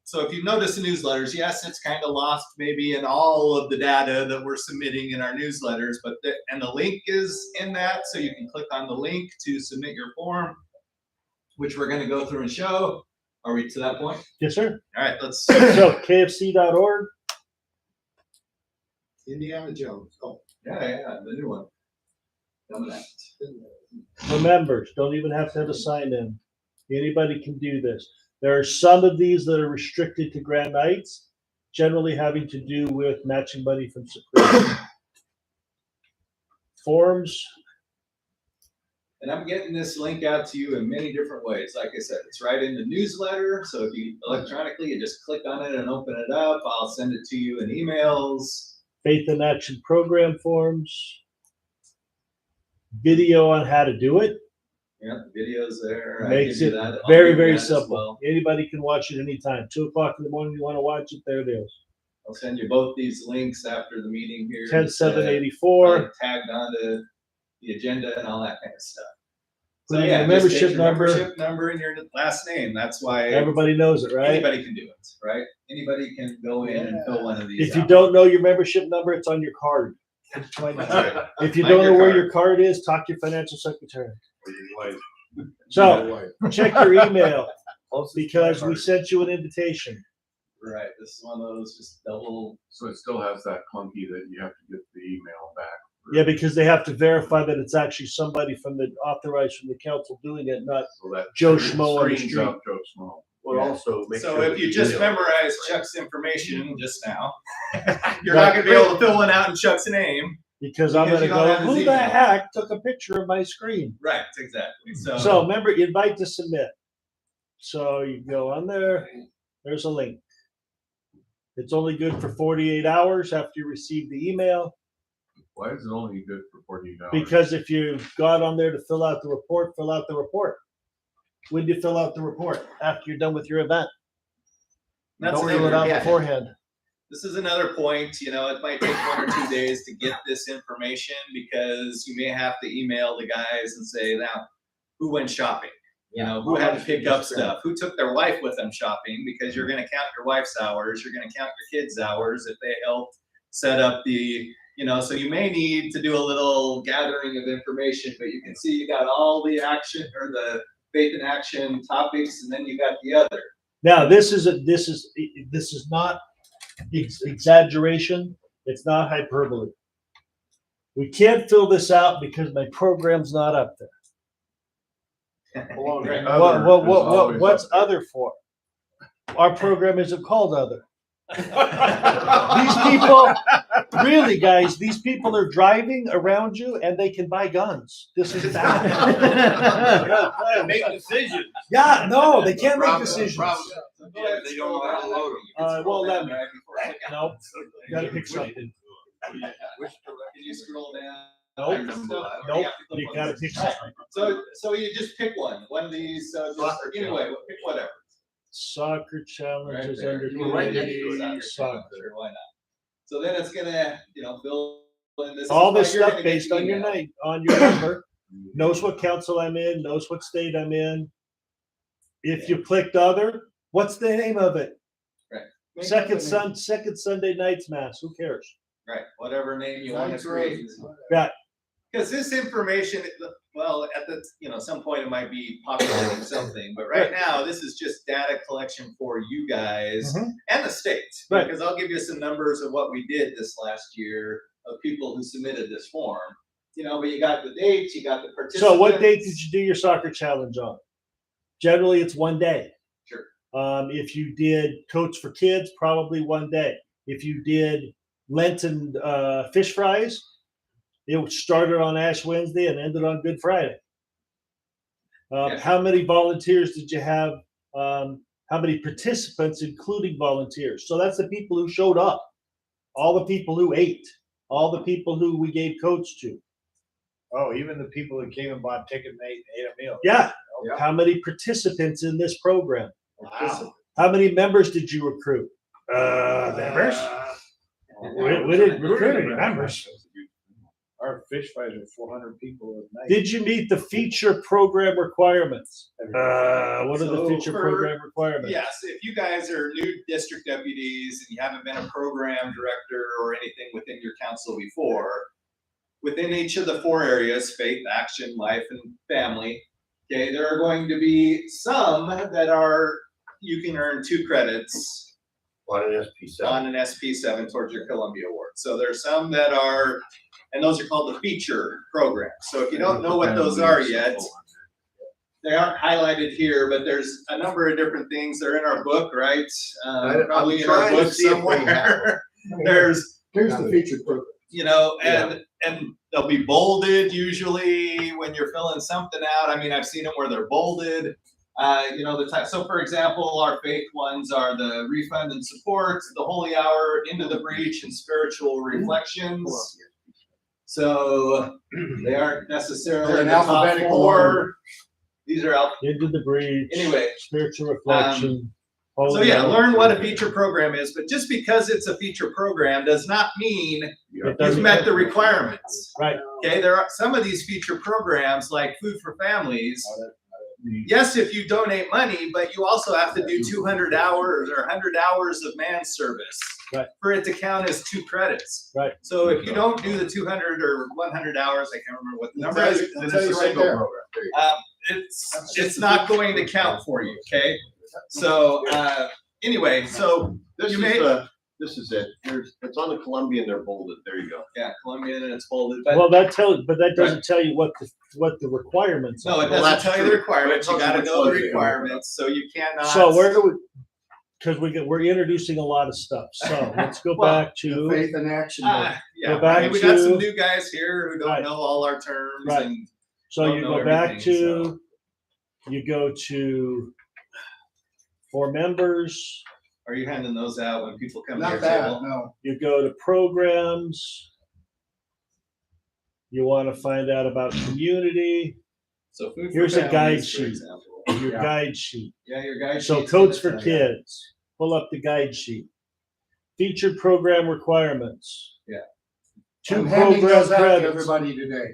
Speaker 12: So if you notice the newsletters, yes, it's kind of lost maybe in all of the data that we're submitting in our newsletters, but the link is in that, so you can click on the link to submit your form, which we're going to go through and show. Are we to that point?
Speaker 7: Yes, sir.
Speaker 12: All right, let's.
Speaker 7: So KFC.org.
Speaker 14: Indiana Jones. Oh.
Speaker 12: Yeah, the new one. Coming out.
Speaker 7: For members, don't even have to have a sign in. Anybody can do this. There are some of these that are restricted to Grand Knights, generally having to do with matching money from Supreme. Forms.
Speaker 12: And I'm getting this link out to you in many different ways. Like I said, it's right in the newsletter. So if you electronically, you just click on it and open it up. I'll send it to you in emails.
Speaker 7: Faith in Action program forms. Video on how to do it.
Speaker 12: Yeah, the video's there.
Speaker 7: Makes
Speaker 12: I
Speaker 7: it
Speaker 12: give you that. I'll
Speaker 7: very,
Speaker 12: give you
Speaker 7: very
Speaker 12: that as
Speaker 7: simple.
Speaker 12: well.
Speaker 7: Anybody can watch it anytime. 2 o'clock in the morning, you want to watch it, there it is.
Speaker 12: I'll send you both these links after the meeting here.
Speaker 7: 10784.
Speaker 12: Tagged onto the agenda and all that kind of stuff. So
Speaker 7: Put in
Speaker 12: yeah,
Speaker 7: your
Speaker 12: just
Speaker 7: membership
Speaker 12: take your
Speaker 7: number.
Speaker 12: membership number and your last name. That's why
Speaker 7: Everybody knows it, right?
Speaker 12: anybody can do it, right? Anybody can go in and fill one of these
Speaker 7: If you
Speaker 12: out.
Speaker 7: don't know your membership number, it's on your card. If you
Speaker 12: Like
Speaker 7: don't know
Speaker 12: your
Speaker 7: where
Speaker 12: card.
Speaker 7: your card is, talk to your financial secretary. So check your email because we sent you an invitation.
Speaker 12: Right, this is one of those just double.
Speaker 14: So it still has that clunky that you have to get the email back.
Speaker 7: Yeah, because they have to verify that it's actually somebody from the authorized from the council doing it, not
Speaker 14: So that
Speaker 7: Joe Schmo on the
Speaker 14: screens
Speaker 7: street.
Speaker 14: up Joe Schmo.
Speaker 1: Well, also make
Speaker 12: So
Speaker 1: sure
Speaker 12: if
Speaker 1: that
Speaker 12: you just
Speaker 1: email-
Speaker 12: memorize Chuck's information just now, you're not gonna be able to fill one out in Chuck's name.
Speaker 7: Because I'm
Speaker 12: Because
Speaker 7: gonna
Speaker 12: you don't
Speaker 7: go,
Speaker 12: have his
Speaker 7: who the
Speaker 12: email."
Speaker 7: heck took a picture of my screen?
Speaker 12: Right, exactly.
Speaker 7: So remember, invite to submit. So you go on there, there's a link. It's only good for 48 hours after you receive the email.
Speaker 14: Why is it only good for 48 hours?
Speaker 7: Because if you got on there to fill out the report, fill out the report. When do you fill out the report? After you're done with your event.
Speaker 12: That's
Speaker 7: Don't fill it out beforehand.
Speaker 12: This is another point, you know, it might take 1 or 2 days to get this information because you may have to email the guys and say, now, who went shopping? You know, who had to pick up stuff? Who took their wife with them shopping? Because you're gonna count your wife's hours, you're gonna count your kids' hours if they helped set up the, you know, so you may need to do a little gathering of information, but you can see you got all the action or the faith in action topics, and then you got the other.
Speaker 7: Now, this is not exaggeration. It's not hyperbole. We can't fill this out because my program's not up there. What's other for? Our program isn't called other. These people, really, guys, these people are driving around you and they can buy guns. This is bad.
Speaker 15: Make decisions.
Speaker 7: Yeah, no, they can't make decisions.
Speaker 15: Yeah, they don't know how to load them.
Speaker 7: Well, let me. Nope. Gotta pick something.
Speaker 12: Can you scroll down?
Speaker 7: Nope. Nope. You gotta pick something.
Speaker 12: So you just pick one of these, anyway, pick whatever.
Speaker 7: Soccer challenges
Speaker 12: Right
Speaker 7: under
Speaker 12: there. Right next to it,
Speaker 7: community soccer.
Speaker 12: Sure, why not? So then it's gonna, you know, build in this.
Speaker 7: All this
Speaker 12: is how you're
Speaker 7: stuff
Speaker 12: gonna get
Speaker 7: based
Speaker 12: the
Speaker 7: on your
Speaker 12: email.
Speaker 7: name, on your number, knows what council I'm in, knows what state I'm in. If you clicked other, what's the name of it?
Speaker 12: Right. Make
Speaker 7: Second
Speaker 12: up a name.
Speaker 7: second Sunday nights mass, who cares?
Speaker 12: Right, whatever name you wanna
Speaker 11: Thanks,
Speaker 12: create.
Speaker 7: Yeah.
Speaker 12: Because this information, well, at the, you know, some point it might be populating something, but right now, this is just data collection for you guys
Speaker 7: Mhm.
Speaker 12: and the state.
Speaker 7: Right.
Speaker 12: Because I'll give you some numbers of what we did this last year of people who submitted this form. You know, but you got the dates, you got the participants.
Speaker 7: So what date did you do your soccer challenge on? Generally, it's one day.
Speaker 12: Sure.
Speaker 7: If you did Coach for Kids, probably one day. If you did Lenten fish fries, it started on Ash Wednesday and ended on Good Friday.
Speaker 12: Yeah.
Speaker 7: How many volunteers did you have? How many participants, including volunteers? So that's the people who showed up, all the people who ate, all the people who we gave coach to.
Speaker 3: Oh, even the people that came and bought ticket and ate a meal.
Speaker 7: Yeah.
Speaker 3: Yeah.
Speaker 7: How many participants in this program?
Speaker 3: Wow.
Speaker 7: How many members did you recruit? Members? We didn't recruit any members.
Speaker 3: Our fish fries are 400 people a night.
Speaker 7: Did you meet the feature program requirements? What are the
Speaker 12: So
Speaker 7: feature
Speaker 12: for-
Speaker 7: program requirements?
Speaker 12: Yes, if you guys are new district deputies and you haven't been a program director or anything within your council before, within each of the 4 areas, faith, action, life, and family, okay, there are going to be some that are, you can earn 2 credits
Speaker 1: On an SP7.
Speaker 12: on an SP7 towards your Columbia Award. So there's some that are, and those are called the feature programs. So if you don't know what those are yet, they aren't highlighted here, but there's a number of different things. They're in our book, right?
Speaker 1: I'm
Speaker 12: Probably in our
Speaker 1: trying to
Speaker 12: book
Speaker 1: see if we have
Speaker 12: somewhere. There's,
Speaker 11: Here's the featured program.
Speaker 12: you know, and they'll be bolded usually when you're filling something out. I mean, I've seen them where they're bolded. You know, the type. So, for example, our faith ones are the refund and support, the holy hour, into the breach, and spiritual reflections. So they aren't necessarily
Speaker 11: They're
Speaker 12: in
Speaker 11: in
Speaker 12: the top
Speaker 11: alphabetical
Speaker 12: 4.
Speaker 11: order.
Speaker 12: These are out.
Speaker 7: Into the breach.
Speaker 12: Anyway,
Speaker 7: Spiritual reflection.
Speaker 12: so yeah, learn what a feature program is, but just because it's a feature program does not mean
Speaker 7: It
Speaker 12: you've
Speaker 7: doesn't-
Speaker 12: met the requirements.
Speaker 7: Right.
Speaker 12: Okay, there are some of these feature programs like Food for Families. Yes, if you donate money, but you also have to do 200 hours or 100 hours of man service
Speaker 7: Right.
Speaker 12: for it to count as 2 credits.
Speaker 7: Right.
Speaker 12: So if you don't do the 200 or 100 hours, I can't remember what the number is.
Speaker 11: I'll tell you right there.
Speaker 12: It's not going to count for you. Okay. So anyway, so
Speaker 1: This
Speaker 12: you
Speaker 1: is
Speaker 12: may
Speaker 1: this is it. It's on the Columbian, they're bolded. There you go.
Speaker 12: yeah, Colombian and it's folded, but
Speaker 7: Well, that doesn't tell you what the requirements
Speaker 12: no,
Speaker 7: are.
Speaker 12: it
Speaker 1: Well,
Speaker 12: doesn't
Speaker 1: that's
Speaker 12: tell you the
Speaker 1: true.
Speaker 12: requirements. You
Speaker 1: It tells
Speaker 12: got to
Speaker 1: you
Speaker 12: know the
Speaker 1: which ones you can.
Speaker 12: requirements, so you cannot.
Speaker 7: So where do we, because we're introducing a lot of stuff. So let's go
Speaker 12: Well,
Speaker 7: back to,
Speaker 11: Faith and action. book.
Speaker 12: Yeah,
Speaker 7: Go back
Speaker 12: I mean, we got some
Speaker 7: to-
Speaker 12: new guys here who don't
Speaker 7: Right.
Speaker 12: know all our terms
Speaker 7: Right.
Speaker 12: and
Speaker 7: so
Speaker 12: don't
Speaker 7: you
Speaker 12: know
Speaker 7: go back
Speaker 12: everything,
Speaker 7: to, you go to for members,
Speaker 12: are you handing those out when people come to your
Speaker 11: Not that,
Speaker 12: table?
Speaker 11: no.
Speaker 7: you go to programs. You want to find out about community.
Speaker 12: So food for
Speaker 7: Here's a guide
Speaker 12: families, for
Speaker 7: sheet.
Speaker 12: example.
Speaker 7: Your guide sheet.
Speaker 12: Yeah, your guide
Speaker 7: So
Speaker 12: sheet's
Speaker 7: codes
Speaker 12: gonna
Speaker 7: for
Speaker 12: tell you.
Speaker 7: kids. Pull up the guide sheet. Featured program requirements.
Speaker 12: Yeah.
Speaker 7: 2
Speaker 11: I'm handing
Speaker 7: program
Speaker 11: those out to
Speaker 7: credits.
Speaker 11: everybody today.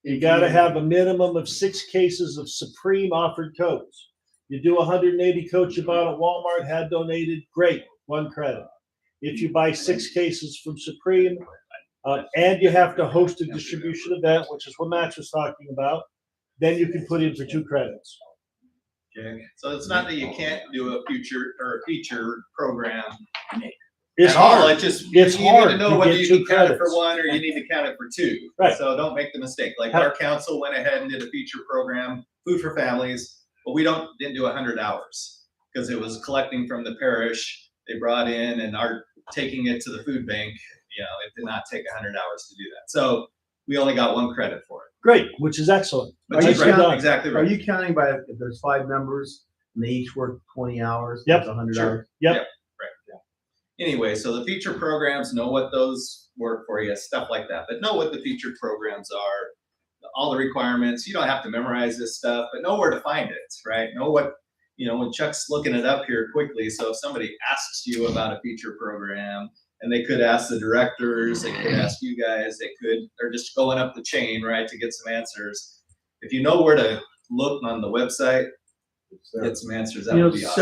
Speaker 7: You gotta have a minimum of 6 cases of Supreme offered coats. You do 180 coats you bought at Walmart, had donated, great, 1 credit. If you buy 6 cases from Supreme, and you have to host a distribution event, which is what Max was talking about, then you can put in for 2 credits.
Speaker 12: Okay, so it's not that you can't do a future or a feature program.
Speaker 7: It's
Speaker 12: at all.
Speaker 7: hard.
Speaker 12: It just,
Speaker 7: It's
Speaker 12: you need
Speaker 7: hard
Speaker 12: to know
Speaker 7: to
Speaker 12: whether
Speaker 7: get
Speaker 12: you
Speaker 7: 2
Speaker 12: can count it for
Speaker 7: credits.
Speaker 12: 1 or you need to count it for 2.
Speaker 7: Right.
Speaker 12: So don't make the mistake. Like
Speaker 7: Ha-
Speaker 12: our council went ahead and did a feature program, Food for Families, but we didn't do 100 hours because it was collecting from the parish. They brought in and are taking it to the food bank. You know, it did not take 100 hours to do that. So we only got 1 credit for it.
Speaker 7: Great, which is excellent.
Speaker 12: But
Speaker 7: Nicely
Speaker 12: you're right,
Speaker 7: done.
Speaker 12: exactly
Speaker 16: Are
Speaker 12: right.
Speaker 16: you counting by if there's 5 members and they each work 20 hours?
Speaker 7: Yep.
Speaker 16: That's 100
Speaker 12: Sure.
Speaker 16: hours.
Speaker 7: Yep.
Speaker 12: Right. Yeah. Anyway, so the feature programs, know what those work for you, stuff like that. But know what the featured programs are, all the requirements. You don't have to memorize this stuff, but know where to find it, right? Know what, when Chuck's looking it up here quickly. So if somebody asks you about a feature program, and they could ask the directors, they could ask you guys, they're just going up the chain, right, to get some answers. If you know where to look on the website, get some answers, that would be awesome.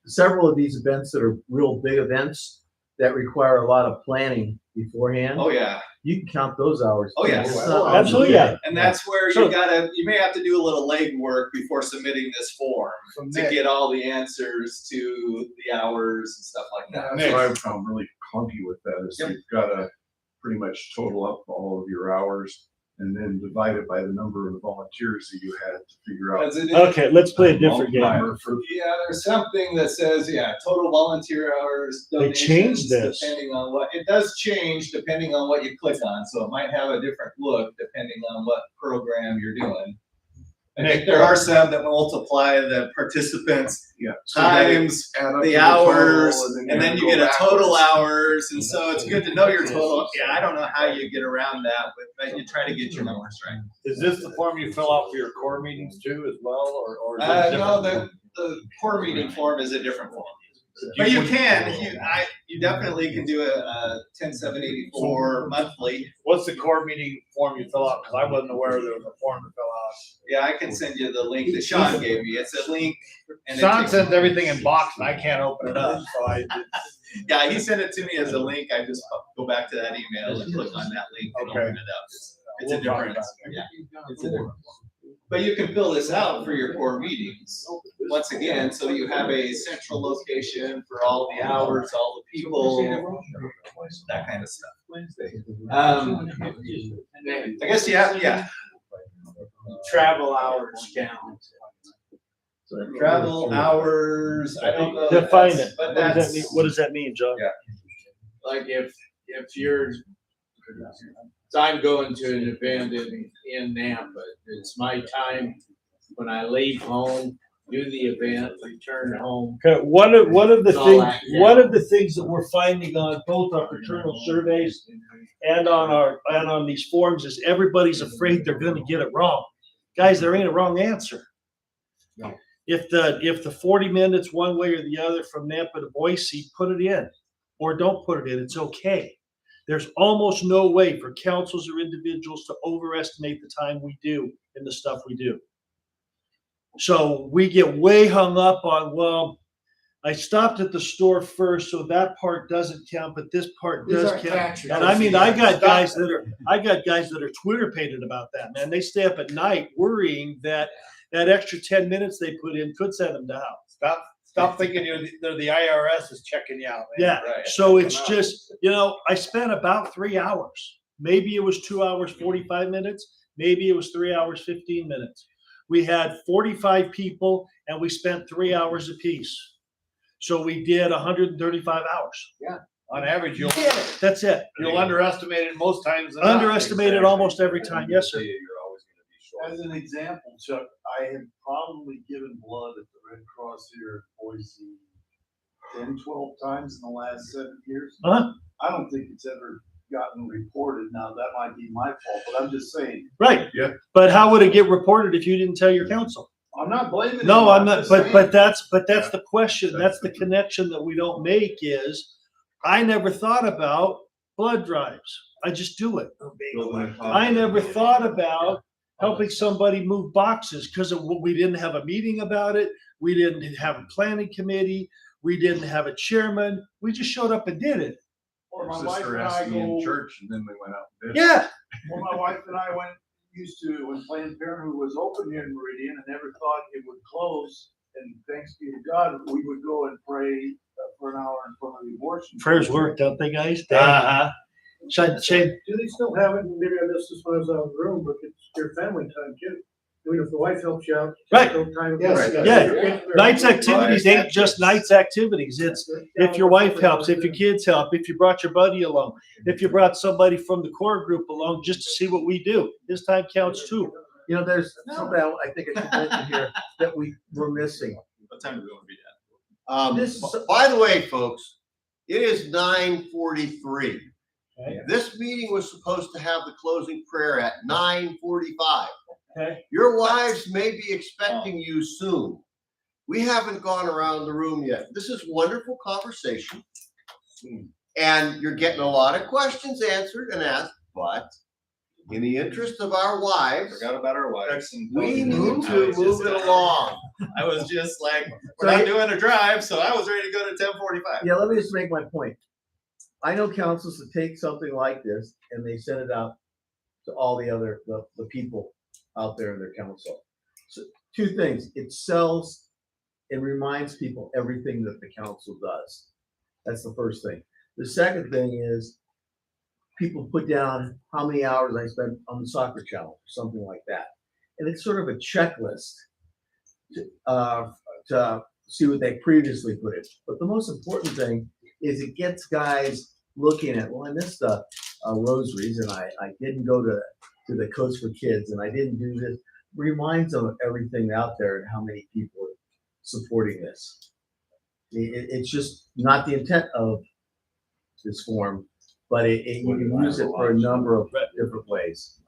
Speaker 16: Several of these events that are real big events that require a lot of planning beforehand.
Speaker 12: Oh, yeah.
Speaker 16: You can count those hours.
Speaker 12: Oh, yeah.
Speaker 7: Absolutely, yeah.
Speaker 12: And that's where
Speaker 7: So-
Speaker 12: you may have to do a little legwork before submitting this form to get all the answers to the hours and stuff like that.
Speaker 14: That's what I've found really clunky with that is
Speaker 12: Yep.
Speaker 14: you've gotta pretty much total up all of your hours and then divide it by the number of volunteers that you had to figure out.
Speaker 7: Okay, let's play a different game.
Speaker 14: multiplier for-
Speaker 12: Yeah, there's something that says, total volunteer hours.
Speaker 7: They changed
Speaker 12: donations,
Speaker 7: this.
Speaker 12: Depending on what, it does change depending on what you click on, so it might have a different look depending on what program you're doing. I think there are some that multiply the participants
Speaker 14: So they
Speaker 12: times
Speaker 14: add up
Speaker 12: the
Speaker 14: to total,
Speaker 12: hours, and then you
Speaker 14: go
Speaker 12: get a total
Speaker 14: backwards.
Speaker 12: hours, and so it's good to know your total. Yeah, I don't know how you get around that, but you try to get your numbers right.
Speaker 3: Is this the form you fill out for your core meetings too as well, or? is it
Speaker 12: No,
Speaker 3: different?
Speaker 12: the core meeting form is a different form. But you definitely can do a 10784 monthly.
Speaker 3: What's the core meeting form you fill out? Cause I wasn't aware there was a form to fill out.
Speaker 12: Yeah, I can send you the link that Sean gave me. It's a link. And it
Speaker 3: Sean
Speaker 12: takes-
Speaker 3: sends everything in box and I can't open it up, so
Speaker 12: Yeah, he sent it to me as a link. I just go back to that email and click on that link and
Speaker 3: Okay.
Speaker 12: open it up. It's a
Speaker 3: We'll talk
Speaker 12: different,
Speaker 3: about it.
Speaker 12: yeah, it's a different one. But you can fill this out for your core meetings, once again, so you have a central location for all the hours, all the people, that kind of stuff. I guess, yeah.
Speaker 5: Travel hours count.
Speaker 12: Travel hours, I don't know.
Speaker 7: Define
Speaker 12: That's-
Speaker 7: it.
Speaker 12: But
Speaker 7: What does that
Speaker 12: that's,
Speaker 7: mean? What does that mean, John?
Speaker 12: Yeah.
Speaker 5: Like if you're, so I'm going to an event in Nampa, it's my time when I leave home, do the event, return home.
Speaker 7: Okay, one of the
Speaker 5: It's all
Speaker 7: things,
Speaker 5: that, yeah.
Speaker 7: one of the things that we're finding on both our fraternal surveys and on these forms is everybody's afraid they're gonna get it wrong. Guys, there ain't a wrong answer.
Speaker 14: No.
Speaker 7: If the 40 minutes one way or the other from Nampa to Boise, put it in, or don't put it in, it's okay. There's almost no way for councils or individuals to overestimate the time we do in the stuff we do. So we get way hung up on, well, I stopped at the store first, so that part doesn't count, but this part
Speaker 11: These
Speaker 7: does
Speaker 11: aren't
Speaker 7: count.
Speaker 11: taxes.
Speaker 7: And I mean, I got guys that are Twitter pated about that, man. They stay up at night worrying that extra 10 minutes they put in could send them to hell.
Speaker 3: Stop thinking the IRS is checking you out, man.
Speaker 7: Yeah,
Speaker 12: Right.
Speaker 7: so it's just, I spent about 3 hours. Maybe it was 2 hours, 45 minutes. Maybe it was 3 hours, 15 minutes. We had 45 people and we spent 3 hours apiece. So we did 135 hours.
Speaker 3: On average, you'll
Speaker 7: That's it.
Speaker 3: underestimate it most times. than not.
Speaker 7: Underestimated almost every time. Yes, sir.
Speaker 2: As an example, Chuck, I have probably given blood at the Red Cross here in Boise 10, 12 times in the last 7 years.
Speaker 7: Uh-huh.
Speaker 2: I don't think it's ever
Speaker 11: gotten reported. Now, that might be my fault, but I'm just saying,
Speaker 7: Right.
Speaker 14: Yeah.
Speaker 7: But how would it get reported if you didn't tell your council?
Speaker 11: I'm not blaming.
Speaker 7: No,
Speaker 11: him,
Speaker 7: I'm not,
Speaker 11: just
Speaker 7: but,
Speaker 11: saying.
Speaker 7: but that's the question, that's the connection that we don't make is, I never thought about blood drives. I just do it. I never thought about helping somebody move boxes because we didn't have a meeting about it. We didn't have a planning committee. We didn't have a chairman. We just showed up and did it.
Speaker 11: Or my
Speaker 14: My
Speaker 11: wife
Speaker 14: sister
Speaker 11: and I
Speaker 14: asked me in
Speaker 11: go,
Speaker 14: church and then we went out and did it.
Speaker 7: Yeah.
Speaker 11: well, my wife and I used to, when Planned Parenthood was open here in Meridian and never thought it would close. And thanks be to God, we would go and pray for an hour in front of the abortion.
Speaker 7: Prayers work, don't they, guys?
Speaker 3: Uh-huh.
Speaker 7: Shane,
Speaker 11: Do they still have it? Maybe I missed this when I was out of the room, but it's your family time too. I mean, if the wife helps you out.
Speaker 7: Right.
Speaker 11: Yes.
Speaker 7: Yeah. Nights activities ain't just nights activities. It's if your wife helps, if your kids help, if you brought your buddy along, if you brought somebody from the core group along just to see what we do. His time counts too.
Speaker 16: You know, there's something I think I should mention here that we're missing.
Speaker 15: What time do we want to be done?
Speaker 1: By the way, folks, it is 9:43. This meeting was supposed to have the closing prayer at 9:45.
Speaker 7: Okay.
Speaker 1: Your wives may be expecting you soon. We haven't gone around the room yet. This is wonderful conversation. And you're getting a lot of questions answered and asked, but in the interest of our wives,
Speaker 12: Forgot about our wives. And
Speaker 1: we need to move it along.
Speaker 12: I was just like, we're not doing a drive, so I was ready to go to 10:45.
Speaker 16: Yeah, let me just make my point. I know councils that take something like this and they send it out to all the other, the people out there in their council. So two things, it sells and reminds people everything that the council does. That's the first thing. The second thing is people put down how many hours I spent on the soccer channel, or something like that. And it's sort of a checklist to see what they previously put in. But the most important thing is it gets guys looking at, well, I missed the rosaries and I didn't go to the Coach for Kids and I didn't do this. Reminds them of everything out there and how many people are supporting this. It's just not the intent of this form, but you can use it for a number of different ways.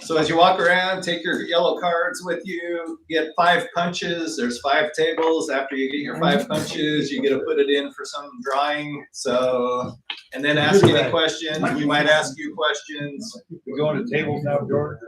Speaker 12: So as you walk around, take your yellow cards with you, get 5 punches. There's 5 tables. After you get your 5 punches, you get to put it in for some drawing. So, and then ask any questions. We might ask you questions.
Speaker 3: We go into tables now, George?